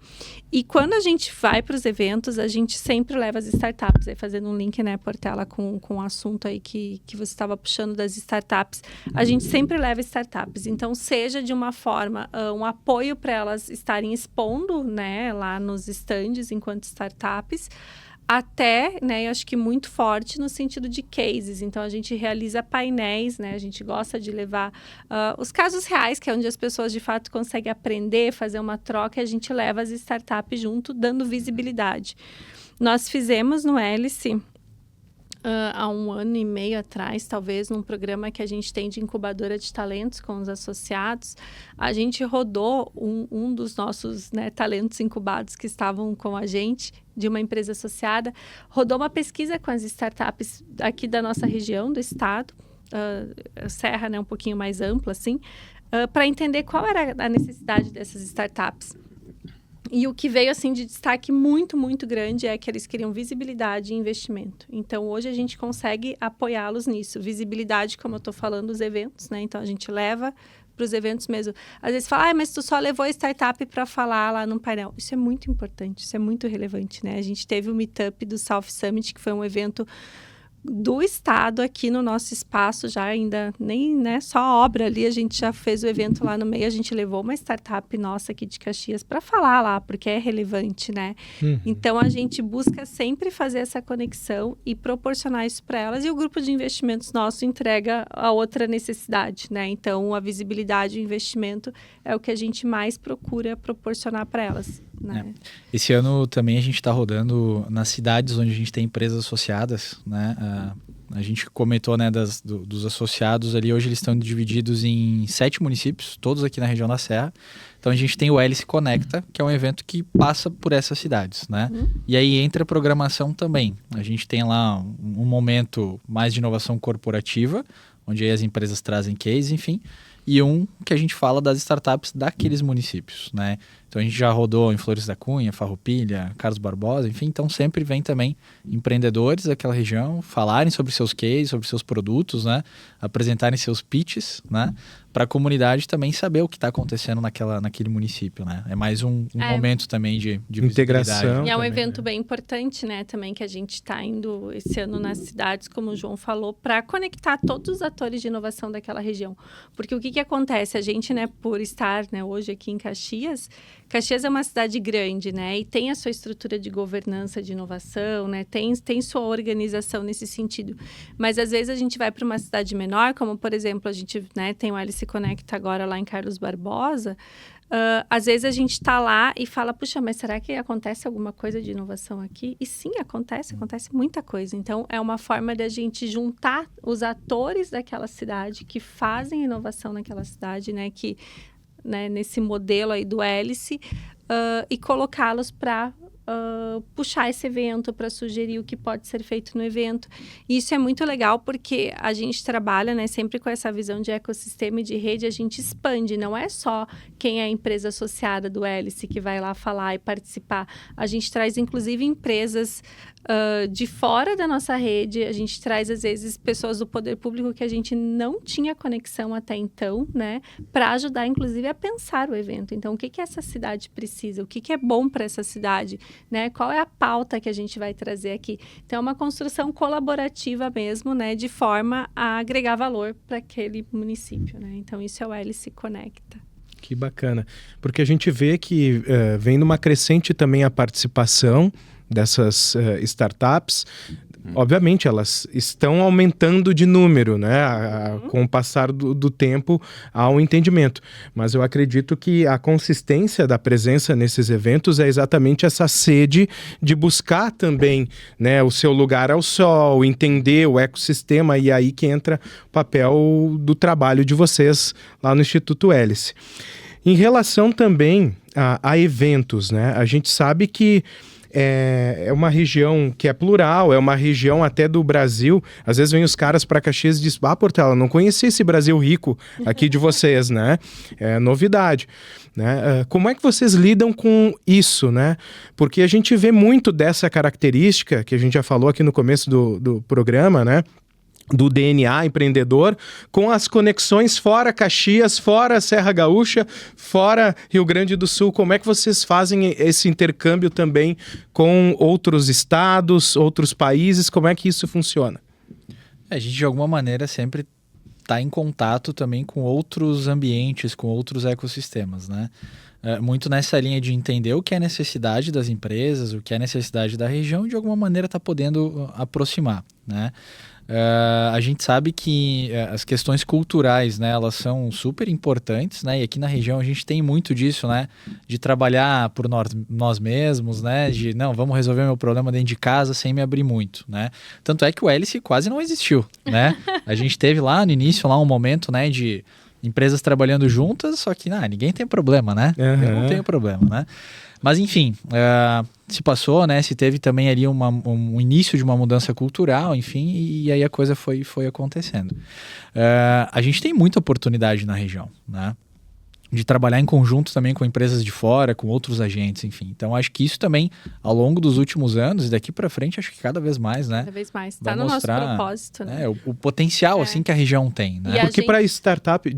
E quando a gente vai para os eventos, a gente sempre leva as startups, aí fazendo um link, né, Portela, com o assunto aí que você estava puxando das startups. A gente sempre leva startups. Então, seja de uma forma, um apoio para elas estarem expondo, né, lá nos estandes enquanto startups, até, né, eu acho que muito forte no sentido de cases. Então, a gente realiza painéis, né, a gente gosta de levar os casos reais, que é onde as pessoas, de fato, conseguem aprender, fazer uma troca, e a gente leva as startups junto, dando visibilidade. Nós fizemos no Hélice, há 1 ano e meio atrás, talvez, num programa que a gente tem de incubadora de talentos com os associados, a gente rodou um dos nossos, né, talentos incubados que estavam com a gente, de uma empresa associada, rodou uma pesquisa com as startups aqui da nossa região, do estado, Serra, né, um pouquinho mais ampla, assim, para entender qual era a necessidade dessas startups. E o que veio, assim, de destaque muito, muito grande é que eles queriam visibilidade e investimento. Então, hoje a gente consegue apoiá-los nisso. Visibilidade, como eu estou falando, dos eventos, né? Então, a gente leva para os eventos mesmo. Às vezes fala, mas tu só levou a startup para falar lá no painel. Isso é muito importante, isso é muito relevante, né? A gente teve o meetup do South Summit, que foi um evento do estado aqui no nosso espaço, já ainda nem, né, só obra ali, a gente já fez o evento lá no meio, a gente levou uma startup nossa aqui de Caxias para falar lá, porque é relevante, né? Então, a gente busca sempre fazer essa conexão e proporcionar isso para elas, e o grupo de investimentos nosso entrega a outra necessidade, né? Então, a visibilidade e o investimento é o que a gente mais procura proporcionar para elas, né? Esse ano também a gente está rodando nas cidades onde a gente tem empresas associadas, né? A gente comentou, né, dos associados ali, hoje eles estão divididos em 7 municípios, todos aqui na região da Serra. Então a gente tem o Hélice Conecta, que é um evento que passa por essas cidades, né? E aí entra a programação também. A gente tem lá um momento mais de inovação corporativa, onde aí as empresas trazem case, enfim, e um que a gente fala das startups daqueles municípios, né? Então a gente já rodou em Flores da Cunha, Farroupilha, Carlos Barbosa, enfim, então sempre vem também empreendedores daquela região falarem sobre seus cases, sobre seus produtos, né? Apresentarem seus pitches, né? Para a comunidade também saber o que está acontecendo naquele município, né? É mais um momento também de integração. E é um também, evento, né, bem importante, né? Também que a gente está indo esse ano nas cidades, como o João falou, para conectar todos os atores de inovação daquela região. Porque o que acontece? A gente, né, por estar, né, hoje aqui em Caxias, Caxias é uma cidade grande, né? E tem a sua estrutura de governança, de inovação, né? Tem sua organização nesse sentido. Mas, às vezes, a gente vai para uma cidade menor, como, por exemplo, a gente, né, tem o Hélice Conecta agora lá em Carlos Barbosa. Às vezes a gente está lá e fala, puxa, mas será que acontece alguma coisa de inovação aqui? E sim, acontece muita coisa. Então, é uma forma de a gente juntar os atores daquela cidade que fazem inovação naquela cidade, né? Que, né, nesse modelo aí do Hélice, e colocá-los para puxar esse evento, para sugerir o que pode ser feito no evento. E isso é muito legal porque a gente trabalha, né, sempre com essa visão de ecossistema e de rede, a gente expande, não é só quem é a empresa associada do Hélice que vai lá falar e participar. A gente traz, inclusive, empresas de fora da nossa rede, a gente traz, às vezes, pessoas do poder público que a gente não tinha conexão até então, né, para ajudar, inclusive, a pensar o evento. Então, o que essa cidade precisa? O que é bom para essa cidade? Né? Qual é a pauta que a gente vai trazer aqui? Então, é uma construção colaborativa mesmo, né, de forma a agregar valor para aquele município, né? Então, isso é o Hélice Conecta. Que bacana, porque a gente vê que vem numa crescente também a participação dessas startups. Obviamente, elas estão aumentando de número, né? Com o passar do tempo, há um entendimento. Mas eu acredito que a consistência da presença nesses eventos é exatamente essa sede de buscar também, né, o seu lugar ao sol, entender o ecossistema, e aí que entra o papel do trabalho de vocês lá no Instituto Hélice. Em relação também a eventos, né? A gente sabe que é uma região que é plural, é uma região até do Brasil. Às vezes vem os caras para Caxias e dizem, Portela, não conhecia esse Brasil rico aqui de vocês, né? É novidade. Né? Como é que vocês lidam com isso, né? Porque a gente vê muito dessa característica, que a gente já falou aqui no começo do programa, né? Do DNA empreendedor, com as conexões fora Caxias, fora Serra Gaúcha, fora Rio Grande do Sul. Como é que vocês fazem esse intercâmbio também com outros estados, outros países? Como é que isso funciona? A gente, de alguma maneira, sempre está em contato também com outros ambientes, com outros ecossistemas, né? Muito nessa linha de entender o que é necessidade das empresas, o que é necessidade da região, e de alguma maneira está podendo aproximar, né? A gente sabe que as questões culturais, né, elas são super importantes, né, e aqui na região a gente tem muito disso, né, de trabalhar por nós mesmos, né, de não, vamos resolver meu problema dentro de casa sem me abrir muito, né. Tanto é que o Hélice quase não existiu, né. A gente teve lá no início um momento, né, de empresas trabalhando juntas, só que ninguém tem problema, né. Eu não tenho problema, né. Mas, enfim, se passou, né? Se teve também ali um início de uma mudança cultural, enfim, e aí a coisa foi acontecendo. A gente tem muita oportunidade na região, né? De trabalhar em conjunto também com empresas de fora, com outros agentes, enfim. Então, acho que isso também, ao longo dos últimos anos, e daqui para frente, acho que cada vez mais, né? Cada vez mais. Está no nosso propósito, né? O potencial, assim, que a região tem, né? Porque para startup,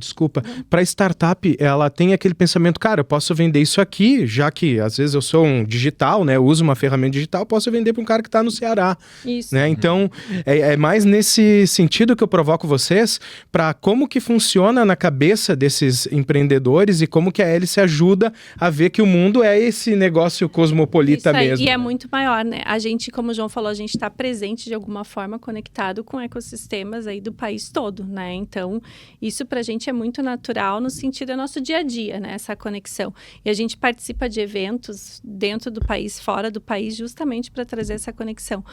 para startup, ela tem aquele pensamento, cara, eu posso vender isso aqui, já que, às vezes, eu sou um digital, né? Eu uso uma ferramenta digital, posso vender para um cara que está no Ceará. Isso. Né? Então, é mais nesse sentido que eu provoco vocês, para como que funciona na cabeça desses empreendedores e como que a Hélice ajuda a ver que o mundo é esse negócio cosmopolita mesmo. E é muito maior, né? A gente, como o João falou, a gente está presente de alguma forma conectado com ecossistemas aí do país todo, né? Então, isso pra gente é muito natural no sentido do nosso dia a dia, né? Essa conexão. E a gente participa de eventos dentro do país, fora do país, justamente para trazer essa conexão.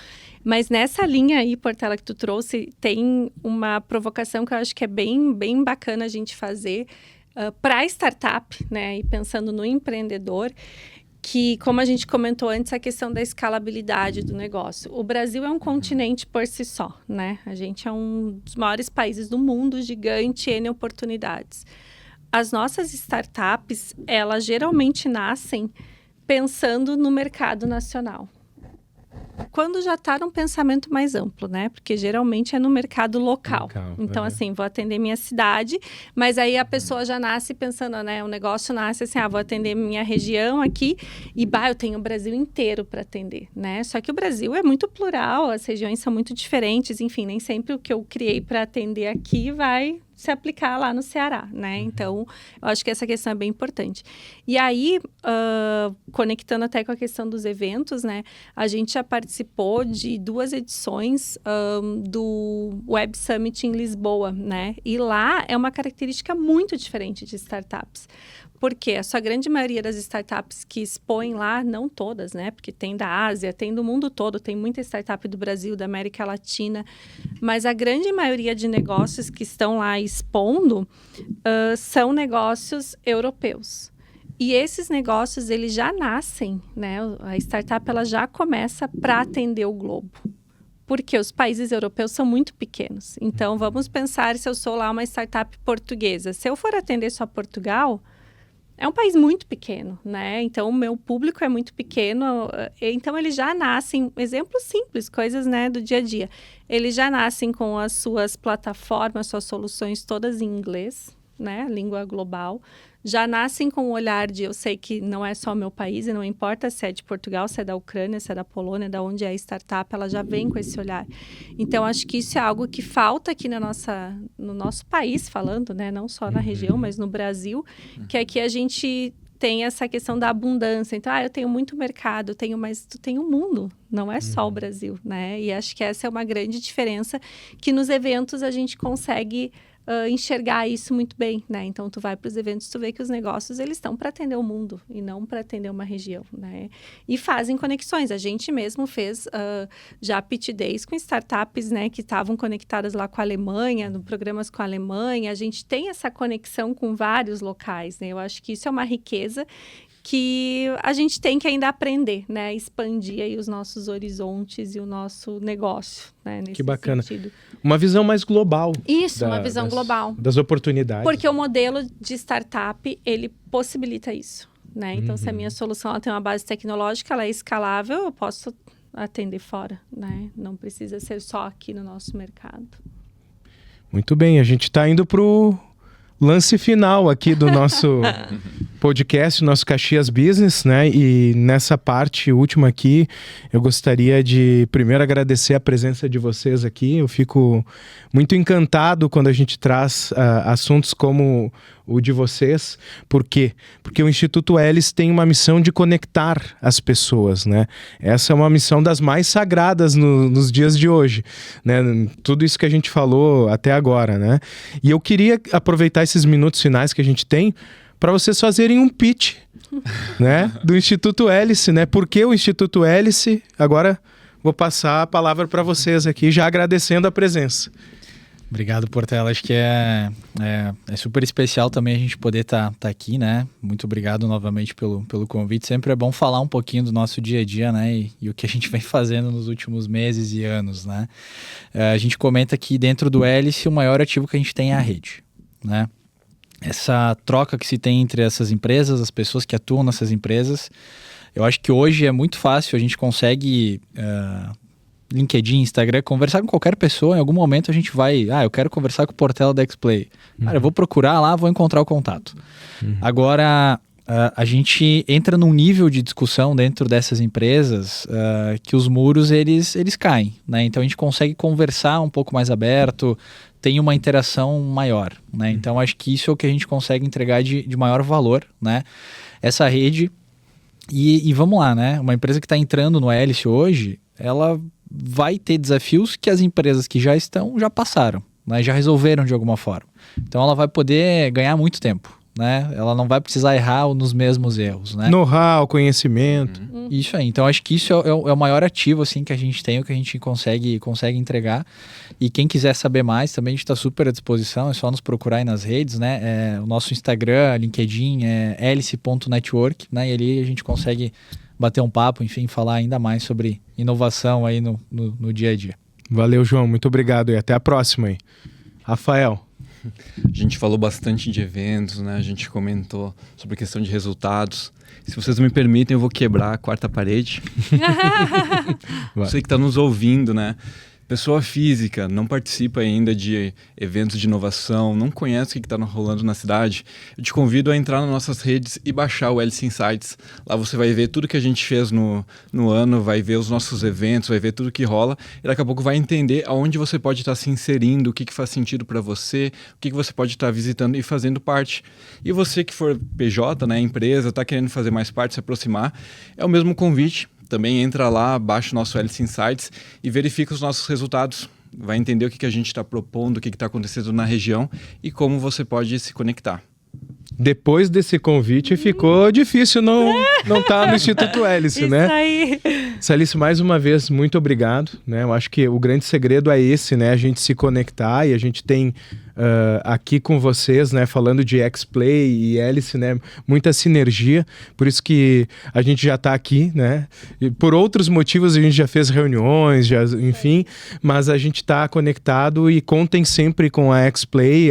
Mas nessa linha aí, Portela, que tu trouxe, tem uma provocação que eu acho que é bem, bem bacana a gente fazer, para a startup, né, e pensando no empreendedor, que, como a gente comentou antes, a questão da escalabilidade do negócio. O Brasil é um continente por si só, né? A gente é um dos maiores países do mundo, gigante, N oportunidades. As nossas startups, elas geralmente nascem pensando no mercado nacional. Quando já está num pensamento mais amplo, né? Porque geralmente é no mercado local. Então, assim, vou atender minha cidade, mas aí a pessoa já nasce pensando, né? O negócio nasce assim, vou atender minha região aqui e, eu tenho o Brasil inteiro para atender, né? Só que o Brasil é muito plural, as regiões são muito diferentes, enfim, nem sempre o que eu criei para atender aqui vai se aplicar lá no Ceará, né? Então, eu acho que essa questão é bem importante. E aí, conectando até com a questão dos eventos, né? A gente já participou de 2 edições do Web Summit em Lisboa, né? E lá é uma característica muito diferente de startups. Porque a sua grande maioria das startups que expõem lá, não todas, né? Porque tem da Ásia, tem do mundo todo, tem muita startup do Brasil, da América Latina. Mas a grande maioria de negócios que estão lá expondo são negócios europeus. E esses negócios, eles já nascem, né? A startup, ela já começa para atender o globo. Porque os países europeus são muito pequenos. Então, vamos pensar se eu sou lá uma startup portuguesa. Se eu for atender só Portugal... É um país muito pequeno, né? Então, o meu público é muito pequeno. Então, eles já nascem... Exemplos simples, coisas, né, do dia a dia. Eles já nascem com as suas plataformas, suas soluções todas em inglês, né? Língua global. Já nascem com o olhar de... Eu sei que não é só o meu país, e não importa se é de Portugal, se é da Ucrânia, se é da Polônia, de onde é a startup, ela já vem com esse olhar. Então, acho que isso é algo que falta aqui no nosso país, falando, né? Não só na região, mas no Brasil, que aqui a gente tem essa questão da abundância. Então, eu tenho muito mercado, mas tu tem o mundo, não é só o Brasil, né? E acho que essa é uma grande diferença que nos eventos a gente consegue... enxergar isso muito bem, né? Então, tu vai para os eventos, tu vê que os negócios, eles estão para atender o mundo e não para atender uma região, né? E fazem conexões. A gente mesmo fez já pitch days com startups, né? Que estavam conectadas lá com a Alemanha, no programas com a Alemanha. A gente tem essa conexão com vários locais, né? Eu acho que isso é uma riqueza que a gente tem que ainda aprender, né? Expandir aí os nossos horizontes e o nosso negócio, né? Nesse Que bacana. sentido. Uma visão mais global. Isso, uma visão global. Das oportunidades. Porque o modelo de startup, ele possibilita isso, né? Então, se a minha solução ela tem uma base tecnológica, ela é escalável, eu posso atender fora, né? Não precisa ser só aqui no nosso mercado. Muito bem, a gente está indo pro lance final aqui do nosso podcast, nosso Caxias Business, né? E nessa parte última aqui, eu gostaria de primeiro agradecer a presença de vocês aqui. Eu fico muito encantado quando a gente traz assuntos como o de vocês. Por quê? Porque o Instituto Hélice tem uma missão de conectar as pessoas, né? Essa é uma missão das mais sagradas nos dias de hoje, né? Tudo isso que a gente falou até agora, né? E eu queria aproveitar esses minutos finais que a gente tem para vocês fazerem um pitch, né? Do Instituto Hélice, né? Por que o Instituto Hélice? Agora vou passar a palavra para vocês aqui, já agradecendo a presença. Obrigado, Portela. Acho que é super especial também a gente poder estar aqui, né? Muito obrigado novamente pelo convite. Sempre é bom falar um pouquinho do nosso dia a dia, né? E o que a gente vem fazendo nos últimos meses e anos, né? A gente comenta que dentro do Hélice o maior ativo que a gente tem é a rede, né? Essa troca que se tem entre essas empresas, as pessoas que atuam nessas empresas, eu acho que hoje é muito fácil, a gente consegue... LinkedIn, Instagram, conversar com qualquer pessoa, em algum momento a gente vai, eu quero conversar com o Portela da X-Play. Cara, eu vou procurar lá, vou encontrar o contato. Agora, a gente entra num nível de discussão dentro dessas empresas que os muros, eles caem, né? Então a gente consegue conversar um pouco mais aberto, tem uma interação maior, né? Então acho que isso é o que a gente consegue entregar de maior valor, né? Essa rede, e vamos lá, né? Uma empresa que está entrando no Hélice hoje, ela vai ter desafios que as empresas que já estão, já passaram, né? Já resolveram de alguma forma. Então ela vai poder ganhar muito tempo, né? Ela não vai precisar errar nos mesmos erros, né? Know-how, conhecimento. Isso aí. Então acho que isso é o maior ativo assim, que a gente tem, o que a gente consegue entregar. E quem quiser saber mais, também a gente está super à disposição, é só nos procurar aí nas redes, né? O nosso Instagram, LinkedIn é hélice.network, né? E ali a gente consegue bater um papo, enfim, falar ainda mais sobre inovação aí no dia a dia. Valeu, João. Muito obrigado e até a próxima aí. Rafael. A gente falou bastante de eventos, né? A gente comentou sobre a questão de resultados. Se vocês me permitem, eu vou quebrar a quarta parede. Você que está nos ouvindo, né? pessoa física não participa ainda de eventos de inovação, não conhece o que está rolando na cidade, eu te convido a entrar nas nossas redes e baixar o Hélice Insights. Lá você vai ver tudo que a gente fez no ano, vai ver os nossos eventos, vai ver tudo que rola e daqui a pouco vai entender aonde você pode estar se inserindo, o que faz sentido para você, o que você pode estar visitando e fazendo parte. E você que for PJ, né, empresa, está querendo fazer mais parte, se aproximar, é o mesmo convite. Também entra lá, baixa o nosso Hélice Insights e verifica os nossos resultados. Vai entender o que a gente está propondo, o que está acontecendo na região e como você pode se conectar. Depois desse convite ficou difícil não estar no Instituto Hélice, né? Isso aí. Salice, mais uma vez, muito obrigado, né? Eu acho que o grande segredo é esse, né? A gente se conectar e a gente tem aqui com vocês, né? Falando de X-Play e Hélice, né? Muita sinergia, por isso que a gente já está aqui, né? E por outros motivos a gente já fez reuniões, enfim, mas a gente está conectado e contem sempre com a X-Play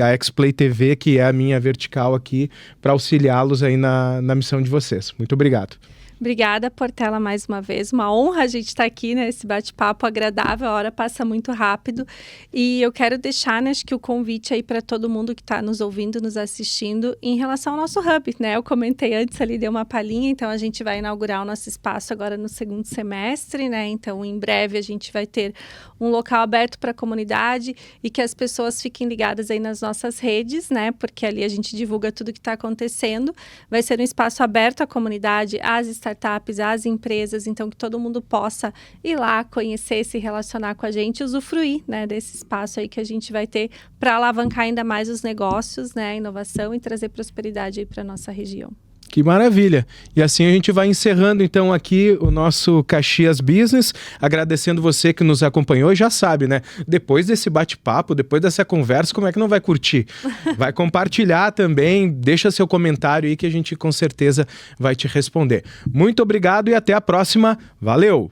TV, que é a minha vertical aqui, para auxiliá-los aí na missão de vocês. Muito obrigado. Obrigada, Portela, mais uma vez. Uma honra a gente estar aqui, né? Esse bate-papo agradável, a hora passa muito rápido. E eu quero deixar, né, acho que o convite aí para todo mundo que está nos ouvindo, nos assistindo, em relação ao nosso hub, né? Eu comentei antes ali, dei uma palhinha, então a gente vai inaugurar o nosso espaço agora no segundo semestre, né? Então, em breve, a gente vai ter um local aberto para a comunidade e que as pessoas fiquem ligadas aí nas nossas redes, né? Porque ali a gente divulga tudo que está acontecendo. Vai ser um espaço aberto à comunidade, às startups, às empresas, então que todo mundo possa ir lá, conhecer, se relacionar com a gente, usufruir, né, desse espaço aí que a gente vai ter para alavancar ainda mais os negócios, né, a inovação e trazer prosperidade aí para nossa região. Que maravilha! E assim a gente vai encerrando então aqui o nosso Caxias Business, agradecendo você que nos acompanhou e já sabe, né? Depois desse bate-papo, depois dessa conversa, como é que não vai curtir? Vai compartilhar também, deixa seu comentário aí que a gente com certeza vai te responder. Muito obrigado e até a próxima. Valeu!